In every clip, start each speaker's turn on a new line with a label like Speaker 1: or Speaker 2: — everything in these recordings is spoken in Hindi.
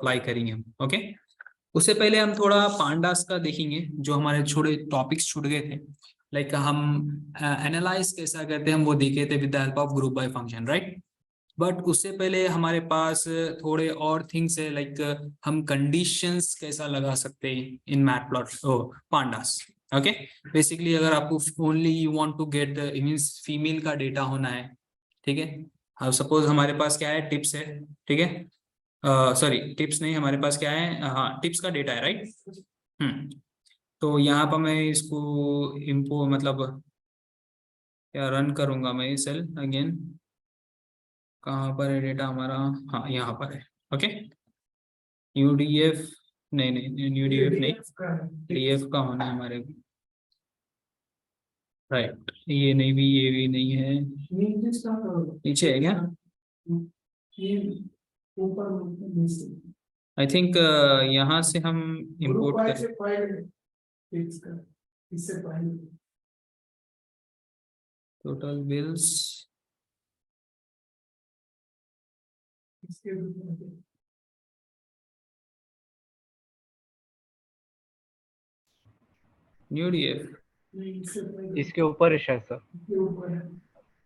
Speaker 1: अप्लाई करेंगे हम। ओके, उससे पहले हम थोड़ा पांडास का देखेंगे, जो हमारे छोटे टॉपिक्स छूट गए थे। लाइक हम एनालाइज कैसा करते हैं हम वो देखे थे with the help of group by function, right. But उससे पहले हमारे पास थोड़े और थिंग्स है, लाइक हम कंडीशंस कैसा लगा सकते हैं इन मैटप्लॉट पांडास। ओके, बेसिकली अगर आपको only you want to get means female का डेटा होना है, ठीक है। अब सपोज हमारे पास क्या है, टिप्स है, ठीक है। सॉरी, टिप्स नहीं, हमारे पास क्या है, हाँ टिप्स का डेटा है, राइट। तो यहाँ पर मैं इसको इम्पो मतलब क्या रन करूंगा मैं सेल अगेन। कहाँ पर है डेटा हमारा, हाँ यहाँ पर है। ओके, यूडीएफ नहीं नहीं, यूडीएफ नहीं, डीएफ का होना है हमारे, राइट। ये नहीं भी, ये भी नहीं है, पीछे है क्या। आई थिंक यहाँ से हम इंपोर्ट करें टोटल बिल्स। न्यू डीएफ
Speaker 2: इसके ऊपर है शायद sir,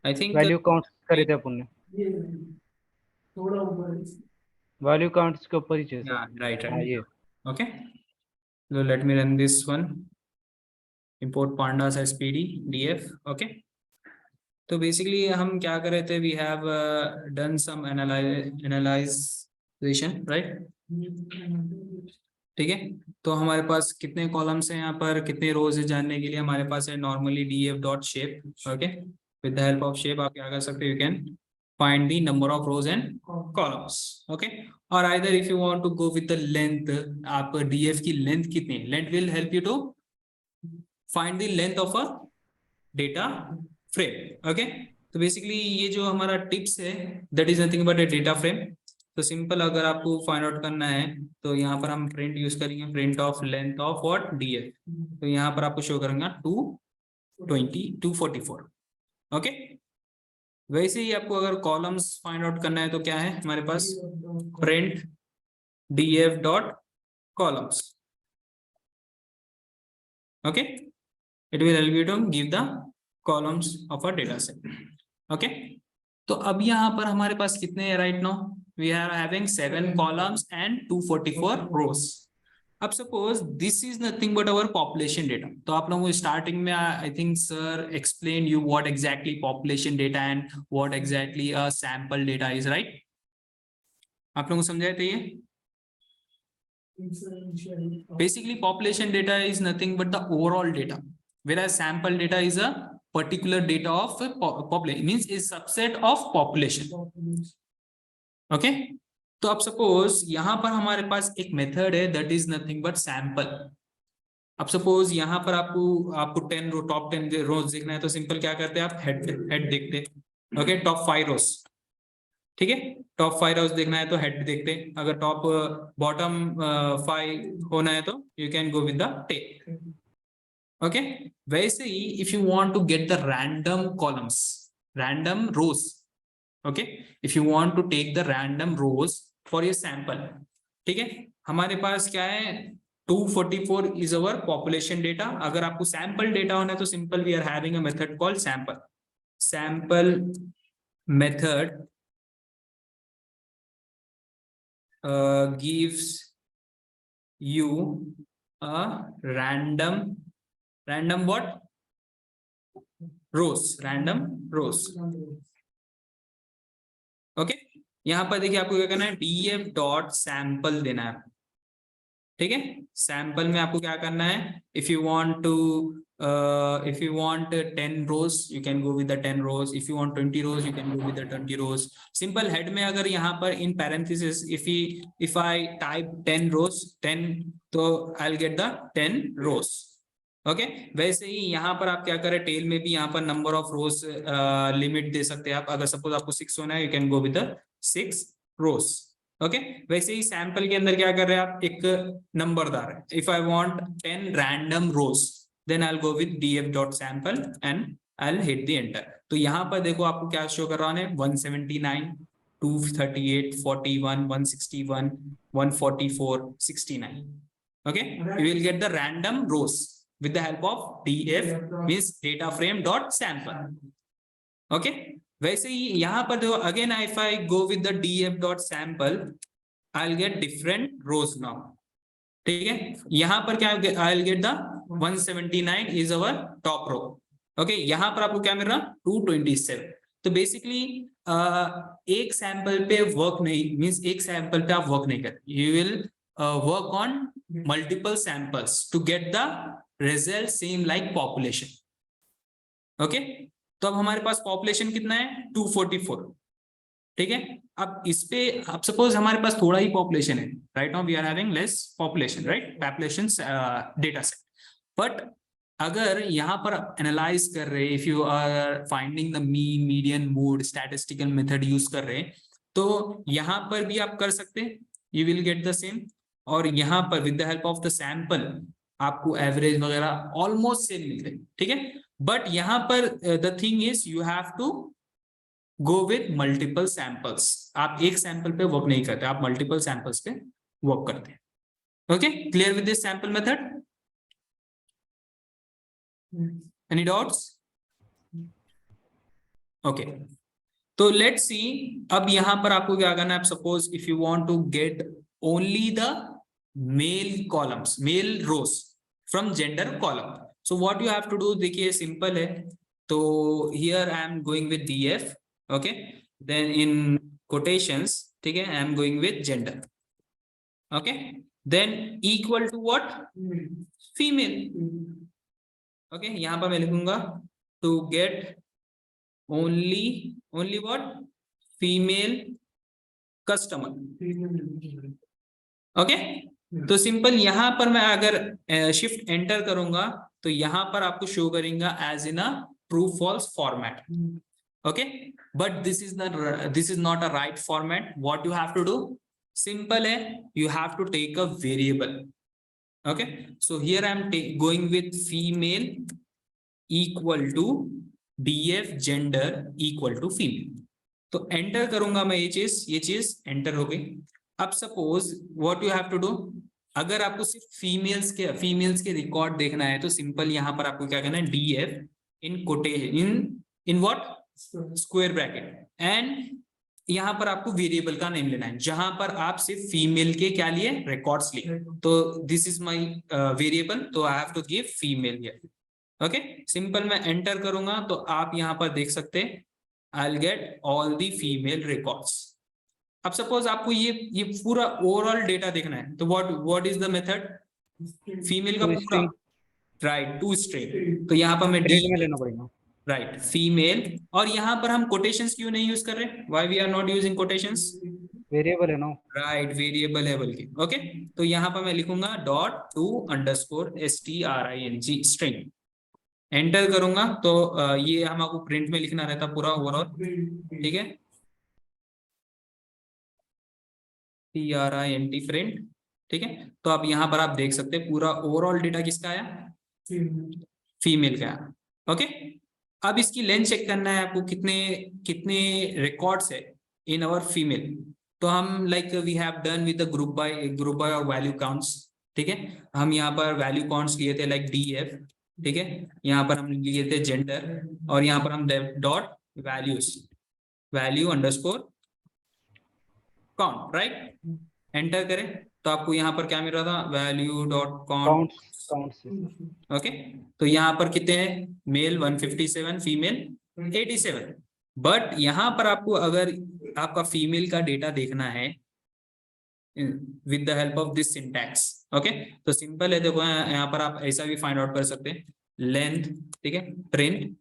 Speaker 1: I think
Speaker 2: value count करे थे अपन ने, वैल्यू काउंट्स के ऊपर ही चाहिए सर।
Speaker 1: राइट
Speaker 2: हाँ ये
Speaker 1: right. Okay, so let me run this one, import pandas as pd df। okay, तो बेसिकली हम क्या कर रहे थे, we have done some analysation, right. ठीक है, तो हमारे पास कितने कॉलम्स हैं यहाँ पर, कितने रोज है जानने के लिए हमारे पास है normally df dot shape. Okay, with the help of shape आप क्या कर सकते हो, you can find the number of rows and columns। okay, or either if you want to go with the length, आप df की लेंथ कितनी है, length will help you to find the length of a data frame। okay, तो बेसिकली ये जो हमारा टिप्स है that is nothing but a data frame। तो सिंपल अगर आपको फाइंड आउट करना है तो यहाँ पर हम प्रिंट यूज करेंगे, print of length of what df। तो यहाँ पर आपको शो करेंगे 244। ओके, वैसे ही आपको अगर कॉलम्स फाइंड आउट करना है तो क्या है हमारे पास, print df dot columns. Okay, it will help you to give the columns of a data set. Okay, तो अब यहाँ पर हमारे पास कितने हैं right now, we are having 7 columns and 244 rows. अब suppose this is nothing but our population data. तो आप लोगों को स्टार्टिंग में I think sir explain you what exactly population data and what exactly a sample data is, right. आप लोगों को समझाए थे ये। Basically population data is nothing but the overall data, whereas sample data is a particular data of a population, means is subset of population। okay, तो अब सपोज यहाँ पर हमारे पास एक मेथड है that is nothing but sample. अब सपोज यहाँ पर आपको 10 रो टॉप 10 रोज देखना है तो सिंपल क्या करते हैं आप, हेड देखते हैं। ओके, टॉप 5 रोज, ठीक है, टॉप 5 रोज देखना है तो हेड देखते हैं। अगर टॉप बॉटम 5 होना है तो you can go with the tail. Okay, वैसे ही if you want to get the random columns, random rows, okay, if you want to take the random rows for your sample, ठीक है, हमारे पास क्या है 244 इज अवर पॉपुलेशन डेटा। अगर आपको सैंपल डेटा होना है तो simple we are having a method called sample. Sample method gives you a random what, random rows। Okay, यहाँ पर देखिए आपको क्या करना है, df डॉट सैंपल देना है, ठीक है। सैंपल में आपको क्या करना है, if you want 10 rows you can go with the 10 rows, if you want 20 rows you can go with the 20 rows। Simple head में अगर यहाँ पर इन parenthesis if I type 10 rows 10 तो I'll get the 10 rows। Okay, वैसे ही यहाँ पर आप क्या करें, टेल में भी यहाँ पर नंबर ऑफ रोज लिमिट दे सकते हैं आप। अगर सपोज आपको 6 होना है you can go with the 6 rows. Okay, वैसे ही सैंपल के अंदर क्या कर रहे हैं आप, एक नंबरदार है, if I want 10 random rows then I will go with df dot sample and I will hit the enter. तो यहाँ पर देखो आपको क्या शो कर रहा है, 179 238, 41, 161, 144, 69. Okay, you will get the random rows with the help of df, means data frame dot sample. Okay, वैसे ही यहाँ पर देखो, again if I go with the df dot sample, I'll get different rows now. ठीक है, यहाँ पर क्या, I'll get the 179 is our top row. Okay, यहाँ पर आपको क्या मिल रहा, 227. तो बेसिकली एक सैंपल पे वर्क नहीं, मींस एक सैंपल पे आप वर्क नहीं करते, you will work on multiple samples to get the result same like population. Okay, तो अब हमारे पास पॉपुलेशन कितना है, 244. ठीक है, अब इस पे अब सपोज हमारे पास थोड़ा ही पॉपुलेशन है, right now we are having less population, right, population data set. But अगर यहाँ पर एनालाइज कर रहे, if you are finding the mean, median, mode, statistical method use कर रहे, तो यहाँ पर भी आप कर सकते हैं, you will get the same. और यहाँ पर with the help of the sample आपको एवरेज वगैरह ऑलमोस्ट सेम मिलते हैं. ठीक है, बट यहाँ पर the thing is you have to go with multiple samples. आप एक सैंपल पे वर्क नहीं करते, आप मल्टीपल सैंपल्स पे वर्क करते हैं. Okay, clear with this sample method? Any doubts? Okay, तो let's see. अब यहाँ पर आपको क्या करना है, suppose if you want to get only the male columns, male rows from gender column, so what you have to do, देखिए simple है. तो here I am going with df, okay, then in quotations, ठीक है, I am going with gender, okay, then equal to what, female. Okay, यहाँ पर मैं लिखूंगा to get only what, female customer. Okay, तो सिंपल यहाँ पर मैं अगर शिफ्ट एंटर करूंगा तो यहाँ पर आपको शो करेगा as in a true false format. Okay, but this is not a right format. What you have to do, simple है, you have to take a variable. Okay, so here I am going with female equal to df gender equal to female. तो एंटर करूंगा मैं, ये चीज एंटर हो गई. अब suppose what you have to do, अगर आपको सिर्फ फीमेल्स के रिकॉर्ड देखना है तो सिंपल यहाँ पर आपको क्या करना है, df in quotation in what, square bracket, and यहाँ पर आपको वेरिएबल का नेम लेना है, जहां पर आप सिर्फ फीमेल के क्या लिए, रिकॉर्ड्स लिए. तो दिस इज माय वेरिएबल, तो I have to give female here. Okay, simple मैं एंटर करूंगा तो आप यहाँ पर देख सकते हैं, I will get all the female records. अब सपोज आपको ये पूरा ओवरऑल डेटा देखना है, तो what is the method, female का पूरा, राइट, टू स्ट्रिंग. तो यहाँ पर मैं डी में लेना पड़ेगा, राइट, फीमेल. और यहाँ पर हम कोटेशंस क्यों नहीं यूज कर रहे, why we are not using quotations,
Speaker 2: variable है ना,
Speaker 1: राइट, वेरिएबल है बल्कि. ओके, तो यहाँ पर मैं लिखूंगा dot to underscore string, string. Enter करूंगा तो ये हमको प्रिंट में लिखना रहता पूरा ओवरऑल. ठीक है, print प्रिंट. ठीक है, तो अब यहाँ पर आप देख सकते हैं पूरा ओवरऑल डेटा किसका आया, फीमेल का. ओके, अब इसकी लेंथ चेक करना है आपको, कितने रिकॉर्ड्स है इन अवर फीमेल. तो हम like we have done with the group by और वैल्यू काउंट्स. ठीक है, हम यहाँ पर वैल्यू काउंट्स लिए थे लाइक df. ठीक है, यहाँ पर हम लिए थे जेंडर, और यहाँ पर हम dot value underscore count, right. Enter करें तो आपको यहाँ पर क्या मिल रहा था, वैल्यू डॉट काउंट. ओके, तो यहाँ पर कितने हैं, मेल 157, फीमेल 87. बट यहाँ पर आपको अगर आपका फीमेल का डेटा देखना है with the help of this syntax, okay, तो सिंपल है, देखो यहाँ पर आप ऐसा भी फाइंड आउट कर सकते हैं, लेंथ. ठीक है, print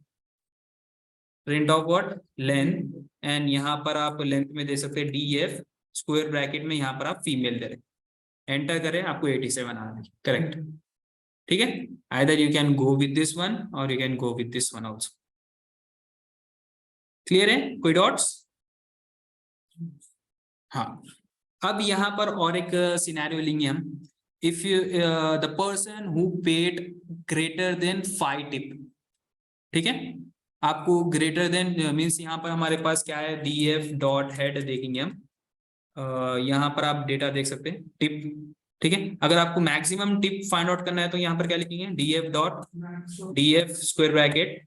Speaker 1: of what, length, and यहाँ पर आप लेंथ में दे सकते हैं df स्क्वायर ब्रैकेट में, यहाँ पर आप फीमेल दे रहे. एंटर करें, आपको 87 आ रहा है, करेक्ट. ठीक है, either you can go with this one or you can go with this one also. Clear है, कोई डॉट्स? हाँ, अब यहाँ पर और एक सिनेरियो लेंगे हम. If you the person who paid greater than 5 tip. ठीक है, आपको ग्रेटर देन मीन्स यहाँ पर हमारे पास क्या है, df डॉट हेड देखेंगे हम, यहाँ पर आप डेटा देख सकते हैं टिप, ठीक है। अगर आपको मैक्सिमम टिप फाइंड आउट करना है तो यहाँ पर क्या लिखेंगे, df dot df square bracket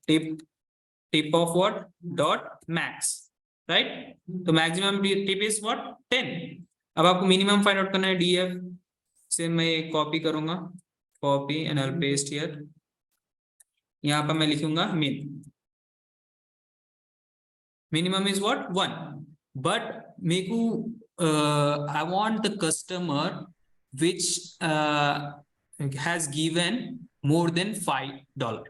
Speaker 1: tip of what dot max, right. तो मैक्सिमम टिप इज व्हाट 10। अब आपको मिनिमम फाइंड आउट करना है, df से मैं कॉपी करूंगा, copy and I paste here, यहाँ पर मैं लिखूंगा मिनिमम इज व्हाट 1, बट मेरे को I want the customer which has given more than $5,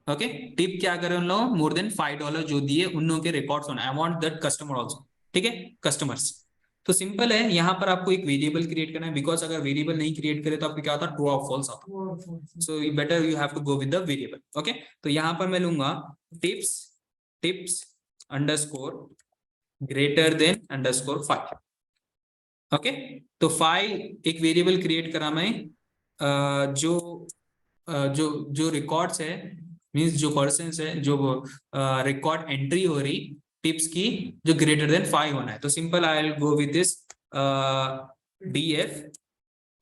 Speaker 1: okay. Tip क्या करें उन लोगों, मोर देन $5 जो दिए उन लोगों के रिकॉर्ड्स होना, I want that customer also, ठीक है, कस्टमर्स। तो सिंपल है, यहाँ पर आपको एक वेरिएबल क्रिएट करना है, बिकॉज अगर वेरिएबल नहीं क्रिएट करे तो आपको क्या होता है, ट्रू और फॉल्स आता। So better you have to go with the variable, okay. तो यहाँ पर मैं लूंगा tips underscore greater than underscore 5, okay. तो 5 एक वेरिएबल क्रिएट करा मैं, जो रिकॉर्ड्स है, मींस जो पर्सन्स है, जो रिकॉर्ड एंट्री हो रही टिप्स की, जो ग्रेटर देन 5 होना है। तो simple I will go with this df,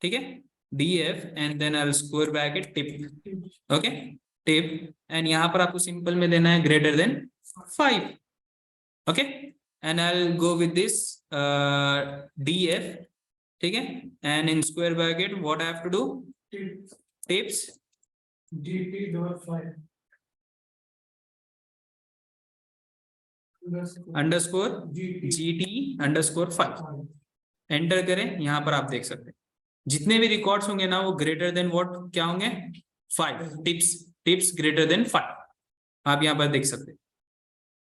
Speaker 1: ठीक है, df and then I will square bracket tip, okay, tip, and यहाँ पर आपको सिंपल में देना है greater than 5, okay, and I will go with this df, ठीक है, and in square bracket what I have to do, tips
Speaker 3: gt dot 5
Speaker 1: underscore gt underscore 5, enter करें। यहाँ पर आप देख सकते हैं जितने भी रिकॉर्ड्स होंगे ना वो ग्रेटर देन व्हाट क्या होंगे, 5, टिप्स ग्रेटर देन 5, आप यहाँ पर देख सकते हैं।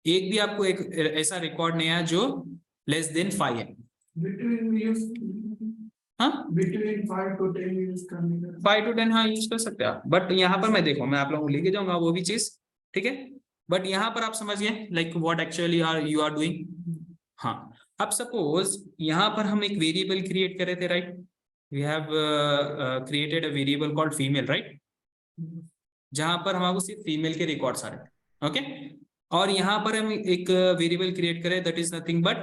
Speaker 1: एक भी आपको एक ऐसा रिकॉर्ड नहीं आया जो लेस देन 5 है, हाँ,
Speaker 3: between 5 to 10 यूज करने का
Speaker 1: 5 to 10 हाँ यूज कर सकते हैं आप, बट यहाँ पर मैं देखो मैं आप लोगों को लेके जाऊंगा वो भी चीज, ठीक है, बट यहाँ पर आप समझिए like what actually you are doing. हाँ, अब सपोज यहाँ पर हम एक वेरिएबल क्रिएट कर रहे थे, right, we have created a variable called female, right, जहां पर हमारे सिर्फ फीमेल के रिकॉर्ड्स आ रहे हैं, ओके। और यहाँ पर हम एक वेरिएबल क्रिएट करें that is nothing but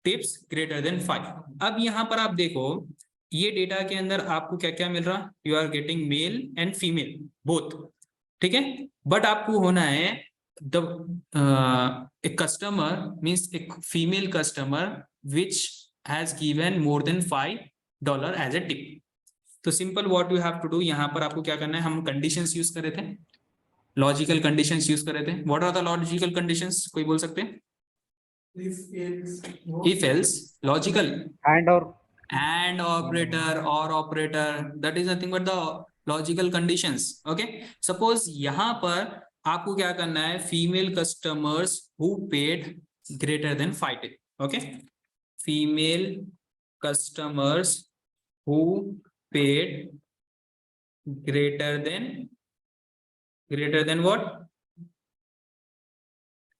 Speaker 1: tips greater than 5। अब यहाँ पर आप देखो ये डेटा के अंदर आपको क्या क्या मिल रहा, you are getting male and female both, ठीक है, बट आपको होना है द एक कस्टमर मीन्स एक female customer which has given more than $5 as a tip. तो simple what you have to do, यहाँ पर आपको क्या करना है, हम कंडीशंस यूज कर रहे थे, लॉजिकल कंडीशंस यूज कर रहे थे। What are the logical conditions, कोई बोल सकते हैं? if else logical and operator or operator, that is nothing but the logical conditions, okay। suppose यहाँ पर आपको क्या करना है, female customers who paid greater than 5 tip, okay, female customers who paid greater than what,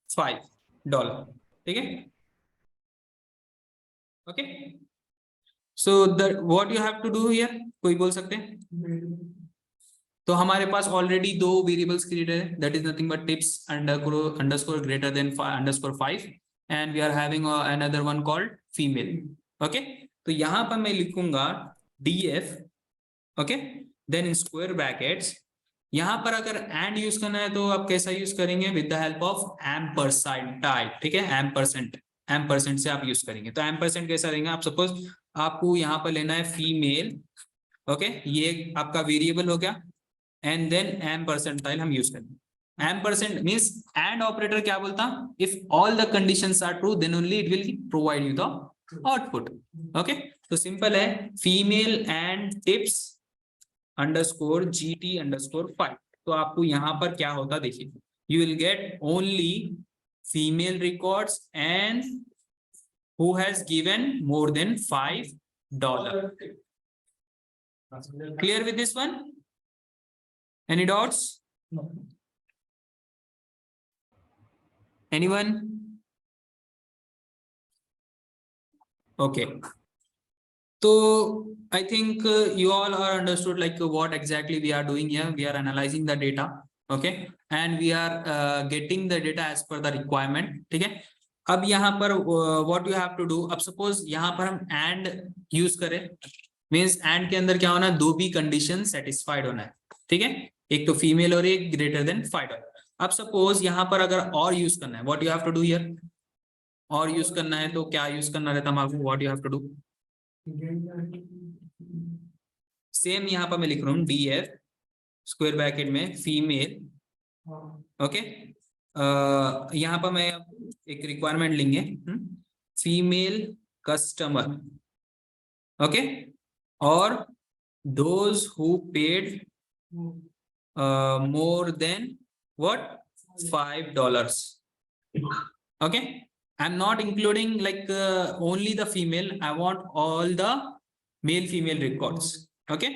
Speaker 1: $5, ठीक है, okay. So the what you have to do here, कोई बोल सकते हैं? तो हमारे पास ऑलरेडी 2 वेरिएबल्स क्रिएट है, that is nothing but tips underscore greater than underscore 5 and we are having another one called female, okay. तो यहाँ पर मैं लिखूंगा df, okay, then in square brackets, यहाँ पर अगर एंड यूज करना है तो आप कैसा यूज करेंगे, with the help of ampersand type, ठीक है, एम्परसेंड से आप यूज करेंगे। तो एम्परसेंड कैसा रहेगा, आप सपोज आपको यहाँ पर लेना है फीमेल, ओके, ये आपका वेरिएबल हो गया, एंड देन एम्परसेंड टाइप हम यूज करेंगे। एम्परसेंड मींस एंड ऑपरेटर क्या बोलता, if all the conditions are true then only it will provide you the output, okay. तो सिंपल है, female and tips underscore gt underscore 5। तो आपको यहाँ पर क्या होता देखिए, you will get only female records and who has given more than $5। Clear with this one? Any doubts? Anyone? Okay, so I think you all are understood like what exactly we are doing here. We are analyzing the data okay, and we are getting the data as per the requirement. ठीक है, अब यहाँ पर what you have to do, अब सपोज यहाँ पर हम एंड यूज करें, मींस एंड के अंदर क्या होना है, दो भी कंडीशन सेटिस्फाइड होना है। ठीक है, एक तो फीमेल और एक ग्रेटर देन $5। अब सपोज यहाँ पर अगर और यूज करना है, what you have to do here, or use करना है तो क्या यूज करना रहता है, what you have to do, same यहाँ पर मैं लिख रहा हूँ DF स्क्वायर ब्रैकेट में फीमेल। ओके, यहाँ पर मैं एक रिक्वायरमेंट लेंगे, फीमेल कस्टमर। ओके, और those who paid more than what $5. Okay, I'm not including like only the female, I want all the male female records. Okay,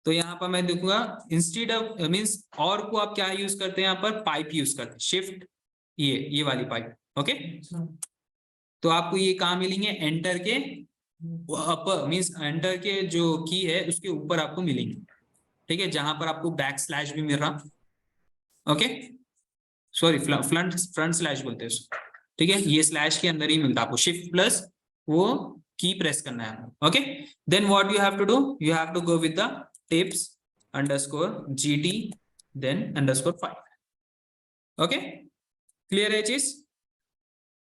Speaker 1: तो यहाँ पर मैं देखूंगा इंस्टेड ऑफ मींस और को आप क्या यूज करते हैं, यहाँ पर पाइप यूज करते हैं, शिफ्ट ये वाली पाइप। ओके, तो आपको ये कहाँ मिलेंगे, एंटर के अपर मींस एंटर के जो की है उसके ऊपर आपको मिलेंगे। ठीक है, जहां पर आपको बैक स्लैश भी मिल रहा, ओके सॉरी फ्रंट स्लैश बोलते हैं उसको। ठीक है, ये स्लैश के अंदर ही मिलता है आपको, शिफ्ट प्लस वो की प्रेस करना है। Okay, then what you have to do, you have to go with the tips underscore GT then underscore 5। Okay, clear है चीज।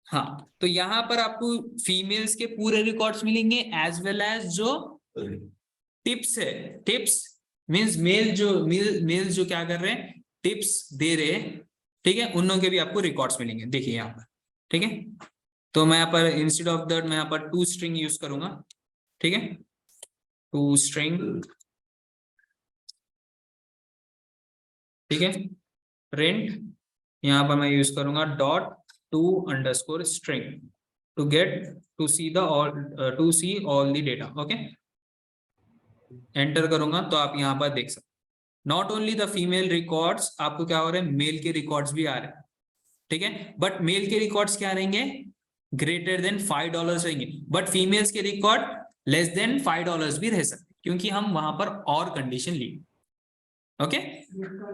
Speaker 1: हाँ, तो यहाँ पर आपको फीमेल्स के पूरे रिकॉर्ड्स मिलेंगे एज वेल एज जो टिप्स है, टिप्स मींस मेल जो क्या कर रहे हैं, टिप्स दे रहे हैं। ठीक है, उन लोगों के भी आपको रिकॉर्ड्स मिलेंगे, देखिए यहाँ पर। ठीक है, तो मैं यहाँ पर इंस्टेड ऑफ दैट मैं यहाँ पर टू स्ट्रिंग यूज करूंगा। ठीक है, टू स्ट्रिंग। ठीक है, प्रिंट यहाँ पर मैं यूज करूंगा dot to underscore string to get to see all the data. Okay, enter करूंगा तो आप यहाँ पर देख सकते, not only the female records, आपको क्या हो रहे हैं, मेल के रिकॉर्ड्स भी आ रहे हैं। ठीक है, बट मेल के रिकॉर्ड्स क्या रहेंगे, ग्रेटर देन $5 रहेंगे, बट फीमेल्स के रिकॉर्ड लेस देन $5 भी रह सकते, क्योंकि हम वहां पर और कंडीशन ली। ओके,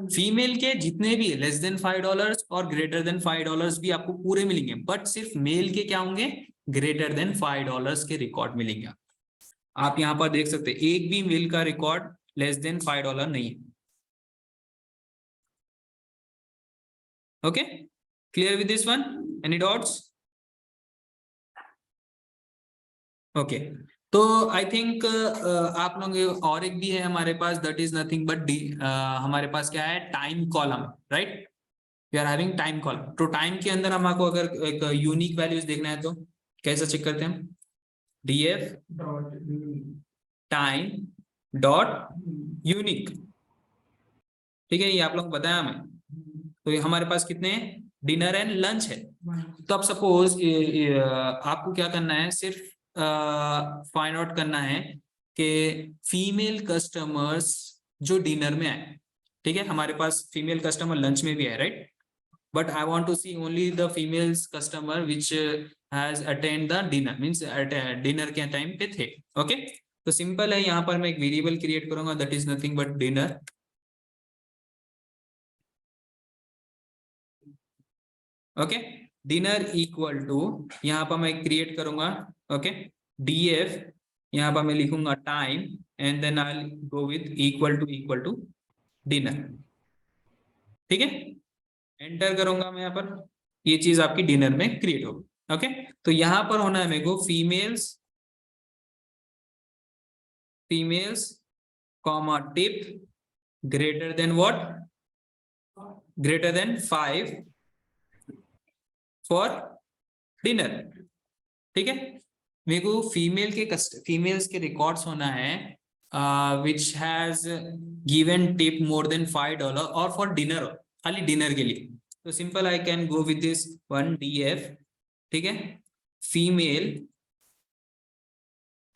Speaker 1: फीमेल के जितने भी लेस देन $5 और ग्रेटर देन $5 भी आपको पूरे मिलेंगे, बट सिर्फ मेल के क्या होंगे, ग्रेटर देन $5 के रिकॉर्ड मिलेंगे। आप यहाँ पर देख सकते हैं एक भी मेल का रिकॉर्ड लेस देन $5 नहीं है। Okay, clear with this one, any doubts? Okay, तो आई थिंक आप लोग और एक भी है हमारे पास, दैट इज नथिंग बट हमारे पास क्या है, time column, right, we are having time column. तो टाइम के अंदर हमको अगर एक यूनिक वैल्यूज देखना है तो कैसे चेक करते हैं हम, DF टाइम डॉट यूनिक। ठीक है, ये आप लोग बताया हमें। तो ये हमारे पास कितने हैं, डिनर एंड लंच है। तो अब सपोज आपको क्या करना है, सिर्फ फाइंड आउट करना है कि फीमेल कस्टमर्स जो डिनर में आए। ठीक है, हमारे पास फीमेल कस्टमर लंच में भी है, right, but I want to see only the females customer which has attend the dinner, means dinner के टाइम पे थे। ओके, तो सिंपल है, यहाँ पर मैं एक वेरिएबल क्रिएट करूंगा, that is nothing but dinner. Okay, dinner equal to, यहाँ पर मैं क्रिएट करूंगा, ओके, DF, यहाँ पर मैं लिखूंगा time and then I go with equal to dinner. ठीक है, एंटर करूंगा मैं, यहाँ पर ये चीज आपकी डिनर में क्रिएट होगी। ओके, तो यहाँ पर होना है मेरे को females comma tip greater than what, greater than 5 for dinner. ठीक है, मेरे को फीमेल्स के रिकॉर्ड्स होना है विच has given tip more than $5 और फॉर डिनर, खाली डिनर के लिए। तो simple I can go with this one DF। ठीक है, female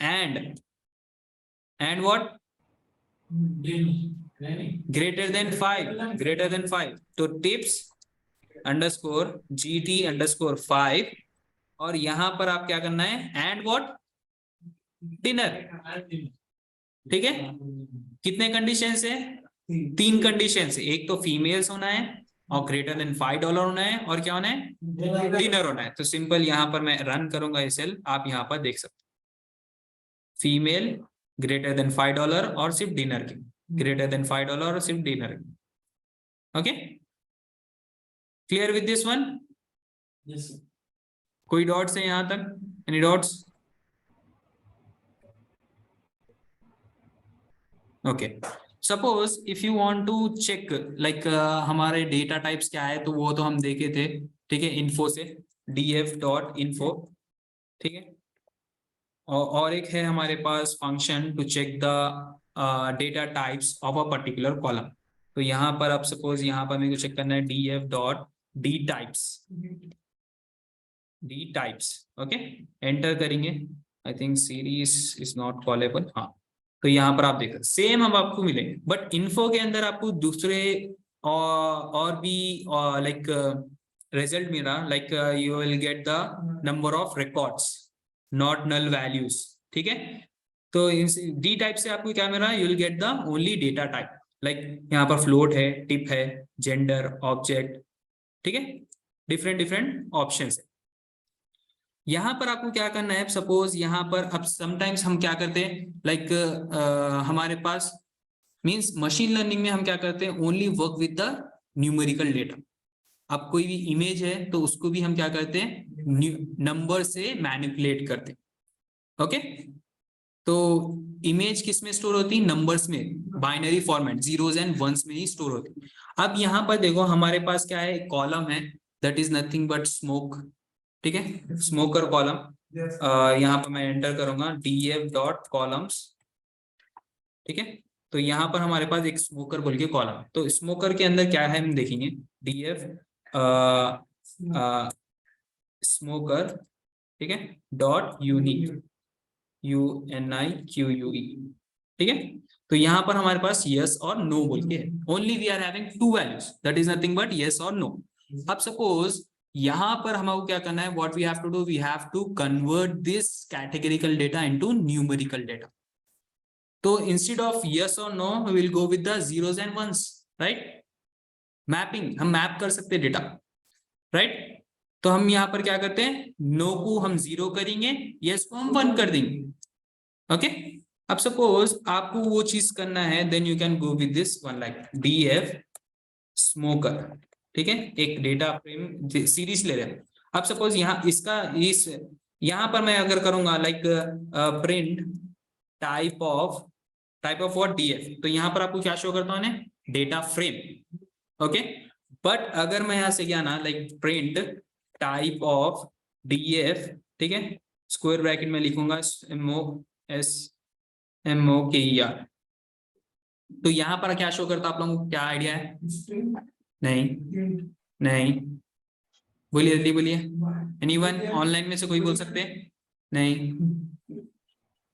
Speaker 1: and what, greater than 5, तो टिप्स अंडरस्कोर GT अंडरस्कोर 5, और यहां पर आप क्या करना है, एंड व्हाट, डिनर। ठीक है, कितने कंडीशन है, तीन कंडीशन है, एक तो फीमेल्स होना है और greater than $5 होना है और क्या होना है, डिनर होना है। तो सिंपल यहाँ पर मैं रन करूंगा ये सेल, आप यहाँ पर देख सकते हो फीमेल greater than $5 और सिर्फ डिनर की, greater than $5 और सिर्फ डिनर की। Okay, clear with this one? कोई डॉट्स है यहाँ तक? Any doubts? Okay, suppose if you want to check like हमारे डेटा टाइप्स क्या है, तो वो तो हम देखे थे, ठीक है, इन्फो से df.info, ठीक है। और एक है हमारे पास function to check the data types of a particular column. तो यहाँ पर अब सपोज यहाँ पर मेरे को चेक करना है df.dtypes, ओके, एंटर करेंगे। I think series is not callable, हाँ। तो यहाँ पर आप देखो सेम हम आपको मिलेंगे, बट इन्फो के अंदर आपको दूसरे और भी लाइक रिजल्ट मिला, like you will get the number of records not null values, ठीक है। तो डी टाइप से आपको क्या मिल रहा है, you will get the only data type, like यहाँ पर फ्लोट है, टिप है, जेंडर, ऑब्जेक्ट, ठीक है, डिफरेंट ऑप्शंस है। यहाँ पर आपको क्या करना है, सपोज यहाँ पर अब समटाइम्स हम क्या करते हैं, लाइक हमारे पास मींस मशीन लर्निंग में हम क्या करते हैं, only work with the numerical data. अब कोई भी इमेज है तो उसको भी हम क्या करते हैं, नंबर से मैनिपुलेट करते हैं। ओके, तो इमेज किस में स्टोर होती है, नंबर्स में, binary format, zeros and ones में ही स्टोर होती है। अब यहाँ पर देखो हमारे पास क्या है, कॉलम है, that is nothing but smoke, ठीक है, स्मोकर कॉलम। यहाँ पर मैं एंटर करूंगा df.columns, ठीक है। तो यहाँ पर हमारे पास एक स्मोकर बोल के कॉलम, तो स्मोकर के अंदर क्या है हम देखेंगे, df स्मोकर, ठीक है, डॉट यूनिक, UNIQUE, ठीक है। तो यहाँ पर हमारे पास यस और नो बोल के है, only we are having two values, that is nothing but yes और नो। अब सपोज यहाँ पर हमको क्या करना है, what we have to do, we have to convert this categorical data into numerical data. तो इंस्टेड ऑफ यस और no we will go with the zeros and ones, right. Mapping, हम मैप कर सकते हैं डेटा, राइट। तो हम यहाँ पर क्या करते हैं, नो को हम 0 करेंगे, यस को हम 1 कर देंगे। ओके, अब सपोज आपको वो चीज करना है, then you can go with this one, like df smoker, ठीक है, एक डेटा फ्रेम सीरीज ले रहे हैं। अब सपोज यहाँ इसका इस यहाँ पर मैं अगर करूंगा like print type of what, df, तो यहाँ पर आपको क्या शो करता हूँ, डेटा फ्रेम। ओके, बट अगर मैं यहाँ से क्या ना, like print type of df, ठीक है, स्क्वायर ब्रैकेट में लिखूंगा MOKER, तो यहाँ पर क्या शो करता है, आप लोगों को क्या आइडिया है? नहीं, बोलिए जल्दी बोलिए, एनीवन ऑनलाइन में से कोई बोल सकते हैं? नहीं,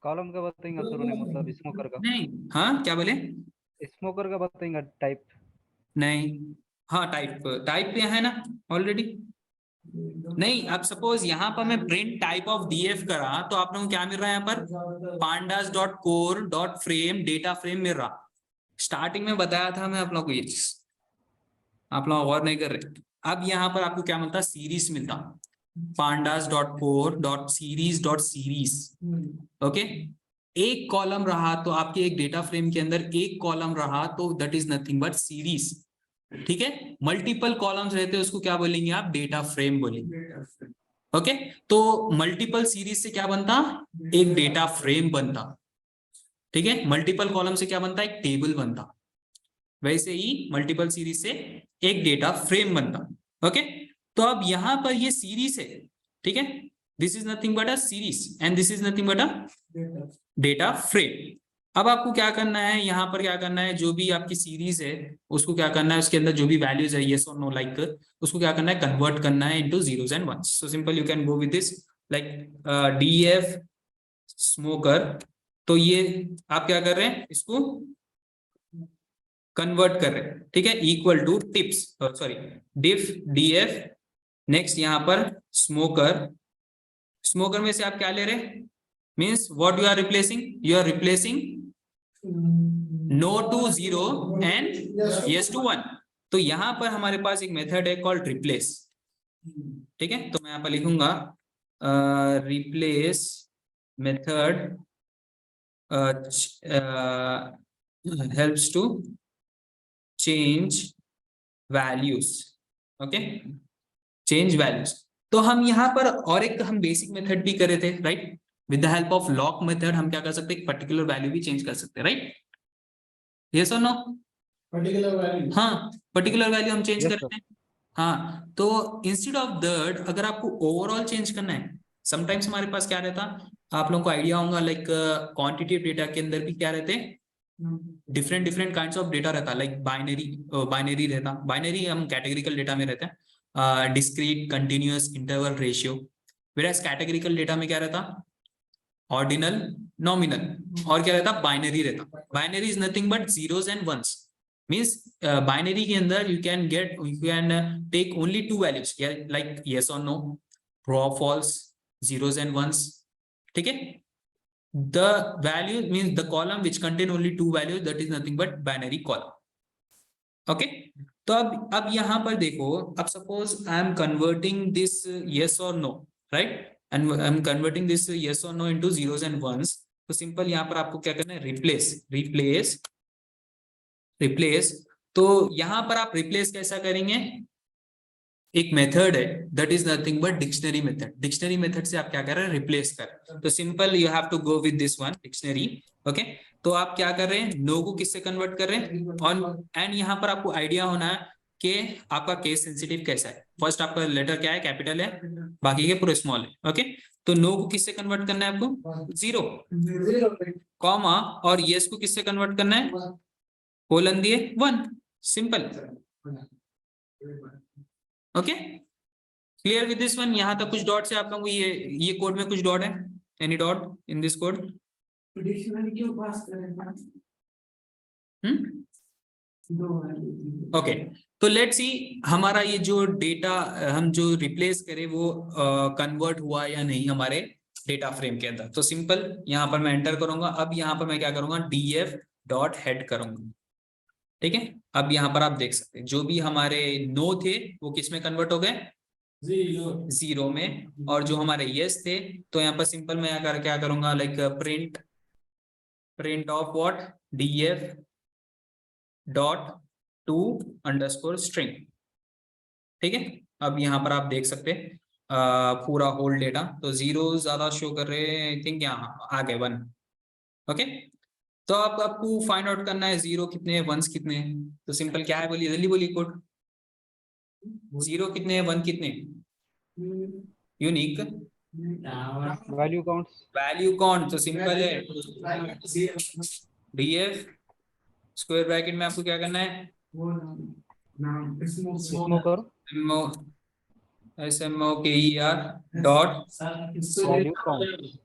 Speaker 2: कॉलम का बताएंगे सर उन्हें, मतलब स्मोकर का
Speaker 1: नहीं, हाँ क्या बोले?
Speaker 2: स्मोकर का बताएंगे टाइप।
Speaker 1: नहीं, हाँ टाइप पे है ना ऑलरेडी। नहीं, अब सपोज यहाँ पर मैं प्रिंट टाइप ऑफ df करा, तो आप लोगों को क्या मिल रहा है यहाँ पर, pandas.core.frame डेटा फ्रेम मिल रहा। स्टार्टिंग में बताया था मैं आप लोगों को ये चीज, आप लोग और नहीं कर रहे। अब यहाँ पर आपको क्या मिलता, सीरीज मिलता, pandas.core.series.series, ओके। एक कॉलम रहा तो आपके एक डेटा फ्रेम के अंदर एक कॉलम रहा, तो that is nothing but series, ठीक है। मल्टीपल कॉलम्स रहते हैं, उसको क्या बोलेंगे आप, डेटा फ्रेम बोलेंगे। ओके, तो मल्टीपल सीरीज से क्या बनता, एक डेटा फ्रेम बनता, ठीक है। मल्टीपल कॉलम से क्या बनता, एक टेबल बनता। वैसे ही मल्टीपल सीरीज से एक डेटा फ्रेम बनता। ओके, तो अब यहाँ पर ये सीरीज है, ठीक है, this is nothing but a series and this is nothing but a data frame. अब आपको क्या करना है, यहाँ पर क्या करना है, जो भी आपकी सीरीज है उसको क्या करना है, उसके अंदर जो भी वैल्यूज है येस और नो लाइक, उसको क्या करना है, कन्वर्ट करना है into zeros and ones. So simple you can go with this, like df smoker, तो ये आप क्या कर रहे हैं, इसको कन्वर्ट कर रहे हैं, ठीक है, इक्वल टू टिप्स, सॉरी डिफ df, नेक्स्ट यहाँ पर स्मोकर में से आप क्या ले रहे हैं, means what you are replacing, you are replacing no to 0 and yes to 1। तो यहाँ पर हमारे पास एक मेथड है कॉल्ड रिप्लेस। ठीक है, तो मैं यहाँ पर लिखूंगा replace method helps to change values। Okay, change values. तो हम यहाँ पर और एक हम बेसिक मेथड भी कर रहे थे, right? With the help of lock method हम क्या कर सकते हैं, एक पर्टिकुलर वैल्यू भी चेंज कर सकते हैं, राइट? यस और नो?
Speaker 3: Particular value.
Speaker 1: हाँ, पर्टिकुलर वैल्यू हम चेंज
Speaker 2: Yes,
Speaker 1: कर रहे हैं। हाँ, तो इंस्टेड ऑफ दैट अगर आपको ओवरऑल चेंज करना है, समटाइम्स हमारे पास क्या रहता, आप लोगों को आइडिया होगा, लाइक क्वांटिटेटिव डेटा के अंदर भी क्या रहते हैं, different different kinds of data रहता, लाइक बाइनरी रहता। बाइनरी हम कैटेगरिकल डेटा में रहते हैं, discrete, continuous, interval, ratio. Whereas categorical data में क्या रहता, ऑर्डिनल, नॉमिनल, और क्या रहता, बाइनरी रहता। Binary is nothing but zeros and ones. Means binary के अंदर you can take only two values, like yes और नो, ट्रू और फॉल्स, जीरोस एंड वंस। ठीक है, the value means the column which contain only two values, that is nothing but binary column। okay, तो अब यहाँ पर देखो, अब suppose I am converting this yes or no, right, and I am converting this yes or no into zeros and ones। तो सिंपल यहाँ पर आपको क्या करना है, रिप्लेस। तो यहाँ पर आप रिप्लेस कैसा करेंगे, एक मेथड है that is nothing but dictionary method. Dictionary method से आप क्या कर रहे हैं, रिप्लेस कर। तो simple you have to go with this one, dictionary. Okay, तो आप क्या कर रहे हैं, नो को किससे कन्वर्ट कर रहे हैं, ऑन। एंड यहाँ पर आपको आइडिया होना है कि आपका केस सेंसिटिव कैसा है। फर्स्ट आपका लेटर क्या है, कैपिटल है, बाकी के पूरे स्मॉल है। ओके, तो नो को किससे कन्वर्ट करना है आपको, 0, कॉमा, और यस को किससे कन्वर्ट करना है, कोलन दिए 1, simple. Okay, clear with this one? यहाँ तक कुछ डॉट्स है आप लोगों को, ये कोड में कुछ डॉट है, any dot in this code?
Speaker 3: Dictionary क्यों पास करेंगे?
Speaker 1: ओके, तो लेट्स सी हमारा ये जो डेटा हम जो रिप्लेस करें वो कन्वर्ट हुआ या नहीं हमारे डेटा फ्रेम के अंदर। तो सिंपल यहाँ पर मैं एंटर करूंगा। अब यहाँ पर मैं क्या करूंगा, df डॉट हेड करूंगा। ठीक है, अब यहाँ पर आप देख सकते हैं जो भी हमारे नो थे वो किस में कन्वर्ट हो गए, 0 में। और जो हमारे यस थे, तो यहाँ पर सिंपल मैं क्या करूंगा, like print of what, df dot to underscore string. ठीक है, अब यहाँ पर आप देख सकते हैं पूरा होल डेटा। तो 0 ज्यादा शो कर रहे हैं, आई थिंक यहाँ आ गए 1। ओके, तो अब आपको फाइंड आउट करना है 0 कितने हैं, 1 कितने हैं। तो सिंपल क्या है, बोलिए जल्दी बोलिए कोड। 0 कितने हैं, 1 कितने, unique
Speaker 2: value counts.
Speaker 1: Value count. तो सिंपल है, df स्क्वायर ब्रैकेट में आपको क्या करना है,
Speaker 2: smoker
Speaker 1: SMOKER dot
Speaker 2: value count.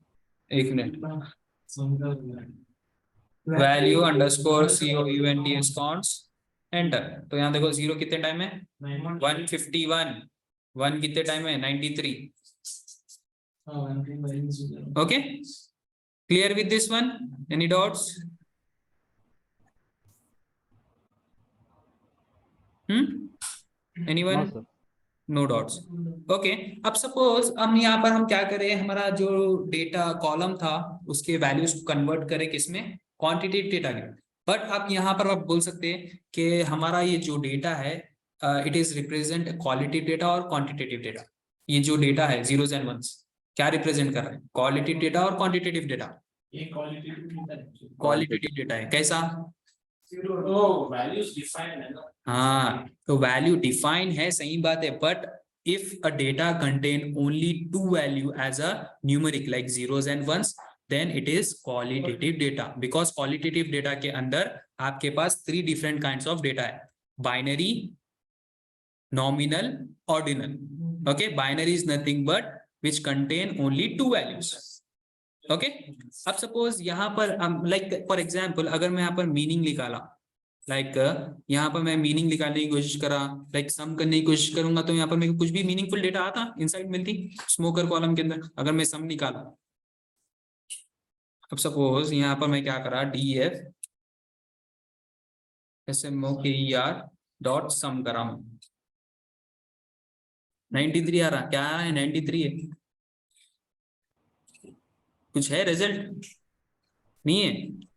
Speaker 1: एक minute, value underscore COUNTS counts, enter. तो यहाँ देखो 0 कितने टाइम है, 151, 1 कितने टाइम है, 93। Okay, clear with this one, any doubts? Anyone?
Speaker 2: No sir.
Speaker 1: No doubts. Okay, अब सपोज हम यहाँ पर हम क्या करें, हमारा जो डेटा कॉलम था उसके वैल्यूज को कन्वर्ट करें किसमें, क्वांटिटेटिव डेटा के। बट आप यहाँ पर आप बोल सकते हैं कि हमारा ये जो डेटा है it is represent qualitative data और क्वांटिटेटिव डेटा। ये जो डेटा है जीरोस एंड वंस क्या रिप्रेजेंट कर रहा है, क्वालिटेटिव डेटा और क्वांटिटेटिव डेटा। क्वालिटेटिव डेटा है, कैसा, हाँ, तो वैल्यू डिफाइन है, सही बात है। But if a data contain only two value as a numeric like zeros and ones, then it is qualitative data. Because qualitative data के अंदर आपके पास 3 डिफरेंट काइंड्स ऑफ डेटा है, binary, nominal, ordinal. Okay, binary is nothing but which contain only two values. Okay, अब सपोज यहाँ पर लाइक फॉर एग्जाम्पल अगर मैं यहाँ पर मीनिंग निकाला, लाइक यहाँ पर मैं मीनिंग निकालने की कोशिश करा, लाइक सम करने की कोशिश करूंगा, तो यहाँ पर मेरे को कुछ भी मीनिंगफुल डेटा आता इनसाइड मिलती स्मोकर कॉलम के अंदर। अगर मैं सम निकाला, अब सपोज यहाँ पर मैं क्या करा, df SMOKER डॉट सम करा हूं 93 आ रहा, क्या आ रहा है 93 है, कुछ है रिजल्ट नहीं है,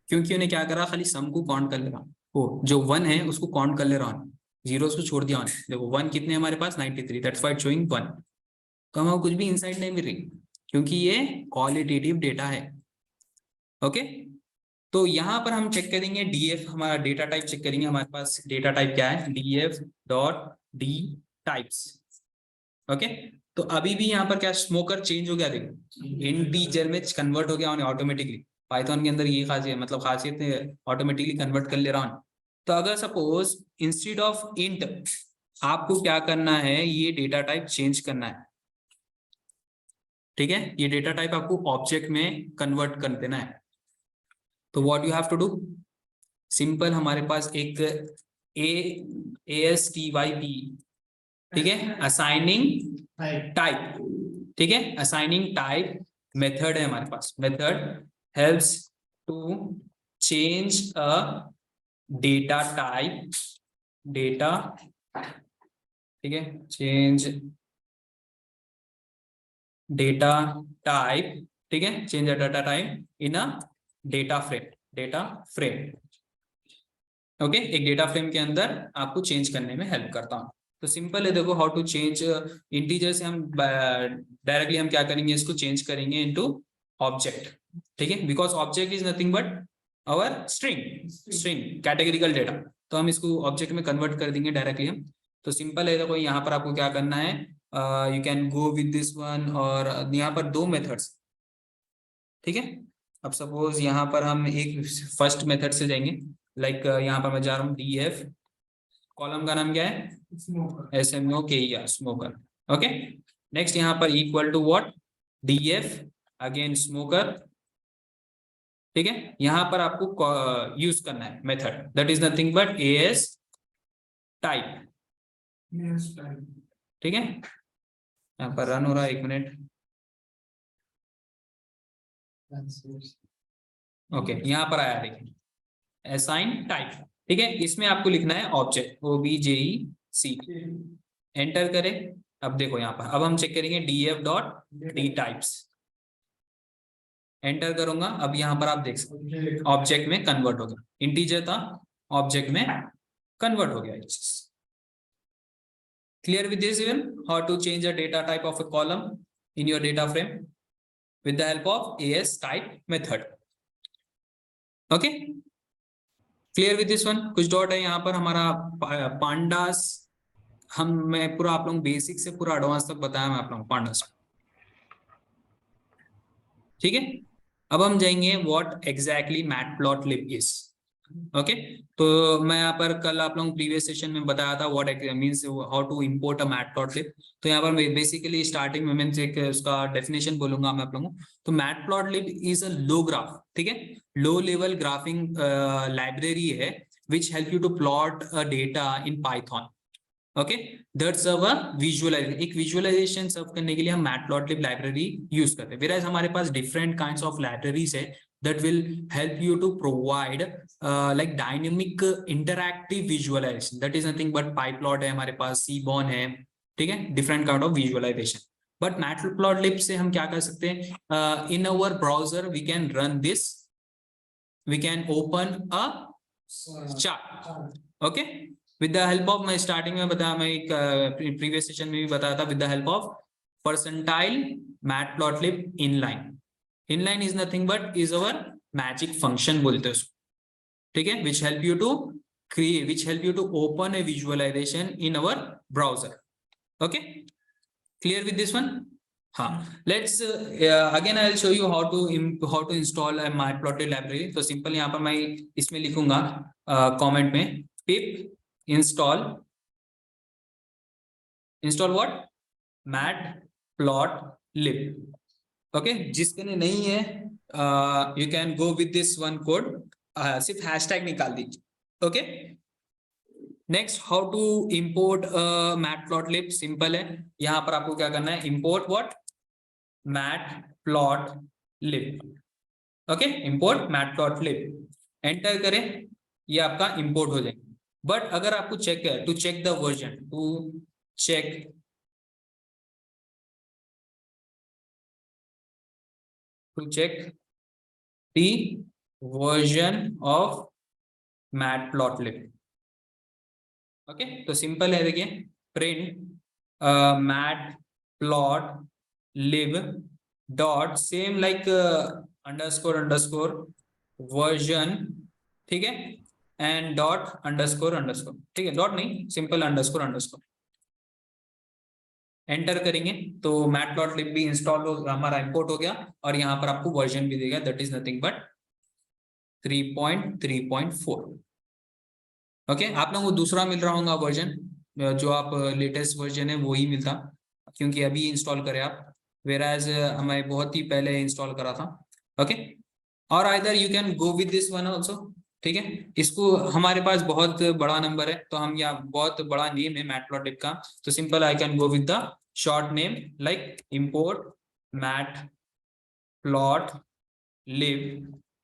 Speaker 1: क्योंकि उन्हें क्या करा, खाली सम को काउंट कर ले रहा, वो जो 1 है उसको काउंट कर ले रहा हूँ, जीरोस को छोड़ दिया। देखो 1 कितने हमारे पास 93, दैट्स व्हाई शोइंग 1। तो हमें कुछ भी इनसाइट नहीं मिल रही क्योंकि ये क्वालिटेटिव डेटा है। ओके, तो यहाँ पर हम चेक करेंगे डीएफ, हमारा डेटा टाइप चेक करेंगे, हमारे पास डेटा टाइप क्या है, DF dot D types. Okay, तो अभी भी यहाँ पर क्या स्मोकर चेंज हो गया, देखो इंटीजर में कन्वर्ट हो गया ऑटोमेटिकली। पाइथन के अंदर ये खासियत, मतलब खासियत है, ऑटोमेटिकली कन्वर्ट कर ले रहा हूँ। तो अगर सपोज इंस्टेड ऑफ इंट आपको क्या करना है, ये डेटा टाइप चेंज करना है, ठीक है, ये डेटा टाइप आपको ऑब्जेक्ट में कन्वर्ट कर देना है। तो what you have to do, simple, हमारे पास एक ASTYP, ठीक है, असाइनिंग टाइप, ठीक है, असाइनिंग टाइप मेथड है हमारे पास। Method helps to change a data type, data, ठीक है, चेंज डेटा टाइप, ठीक है, change the data type in a data frame, data frame. Okay, एक डेटा फ्रेम के अंदर आपको चेंज करने में हेल्प करता हूँ। तो सिंपल है, देखो हाउ टू चेंज इंटीजर से हम डायरेक्टली हम क्या करेंगे, इसको चेंज करेंगे इनटू ऑब्जेक्ट, ठीक है, because object is nothing but our string categorical data, तो हम इसको ऑब्जेक्ट में कन्वर्ट कर देंगे डायरेक्टली हम। तो सिंपल है, देखो यहाँ पर आपको क्या करना है, you can go with this one, और यहाँ पर 2 मेथड्स, ठीक है। अब सपोज यहाँ पर हम एक फर्स्ट मेथड से जाएंगे, लाइक यहाँ पर मैं जा रहा हूँ डीएफ, कॉलम का नाम क्या है, SMOKER, स्मोकर। ओके, नेक्स्ट यहाँ पर equal to what, DF again smoker, ठीक है। यहाँ पर आपको यूज करना है method that is nothing but AS type, ठीक है। यहाँ पर रन हो रहा है, 1 मिनट। ओके, यहाँ पर आया, देखिए असाइन टाइप, ठीक है, इसमें आपको लिखना है ऑब्जेक्ट, OBJEC, एंटर करें। अब देखो यहाँ पर, अब हम चेक करेंगे DF dot D types, enter करूंगा। अब यहाँ पर आप देख सकते ऑब्जेक्ट में कन्वर्ट हो गया, इंटीजर था ऑब्जेक्ट में कन्वर्ट हो गया। Clear with this, even how to change a data type of a column in your data frame with the help of AS type method. Okay, clear with this one? कुछ डॉट है यहाँ पर, हमारा पांडास, मैं पूरा आप लोग बेसिक से पूरा एडवांस तक बताया मैं आप लोगों को पांडास, ठीक है। अब हम जाएंगे what exactly matplotlib is. Okay, तो मैं यहाँ पर कल आप लोगों प्रीवियस सेशन में बताया था what means how to import a matplotlib. तो यहाँ पर बेसिकली स्टार्टिंग में मैं एक उसका डेफिनेशन बोलूंगा मैं आप लोगों को। तो matplotlib is a low graph, ठीक है, लो लेवल ग्राफिंग लाइब्रेरी है which help you to plot a data in Python. Okay, that's our visualization, एक विजुअलाइजेशन सर्व करने के लिए हम मैटप्लॉटलिब लाइब्रेरी यूज करते हैं। वेयरएज हमारे पास डिफरेंट काइंड्स ऑफ लाइब्रेरीज है that will help you to provide like dynamic interactive visualization, that is nothing but pyplot है हमारे पास, seaborn है, ठीक है, different kind of visualization। but matplotlib से हम क्या कर सकते हैं, in our browser we can run this, we can open a chart, okay, with the help of, मैं starting में बताया, मैं एक previous session में भी बताया था, with the help of percentile matplotlib inline। Inline is nothing but is our magic function बोलते हैं उसको, ठीक है, which help you to create, which help you to open a visualization in our browser. Okay, clear with this one? हाँ, let's again I will show you how to install a matplotlib library. तो सिंपल यहाँ पर मैं इसमें लिखूंगा कमेंट में pip install what, matplotlib. Okay, जिसके लिए नहीं है you can go with this one code, सिर्फ हैशटैग निकाल दीजिए। Okay, next how to import matplotlib, simple है, यहाँ पर आपको क्या करना है, import what, matplotlib. Okay, import matplotlib, enter करें, ये आपका इंपोर्ट हो जाएगा। बट अगर आपको चेक है to check the version, to check the version of matplotlib. Okay, तो सिंपल है, देखिए print matplotlib dot same like underscore underscore version, ठीक है, एंड डॉट अंडरस्कोर अंडरस्कोर, ठीक है, डॉट नहीं, सिंपल अंडरस्कोर अंडरस्कोर एंटर करेंगे तो मैटप्लॉटलिब भी इंस्टॉल हो, हमारा इंपोर्ट हो गया, और यहाँ पर आपको वर्जन भी देगा, that is nothing but 3.3.4। Okay, आप लोगों को दूसरा मिल रहा होगा वर्जन, जो आप लेटेस्ट वर्जन है वही मिलता, क्योंकि अभी इंस्टॉल करे आप, वेराज हमें बहुत ही पहले इंस्टॉल करा था। ओके, और either you can go with this one also, ठीक है। इसको हमारे पास बहुत बड़ा नंबर है, तो हम यहाँ बहुत बड़ा नेम है मैटप्लॉटलिब का, तो simple I can go with the short name like import matplotlib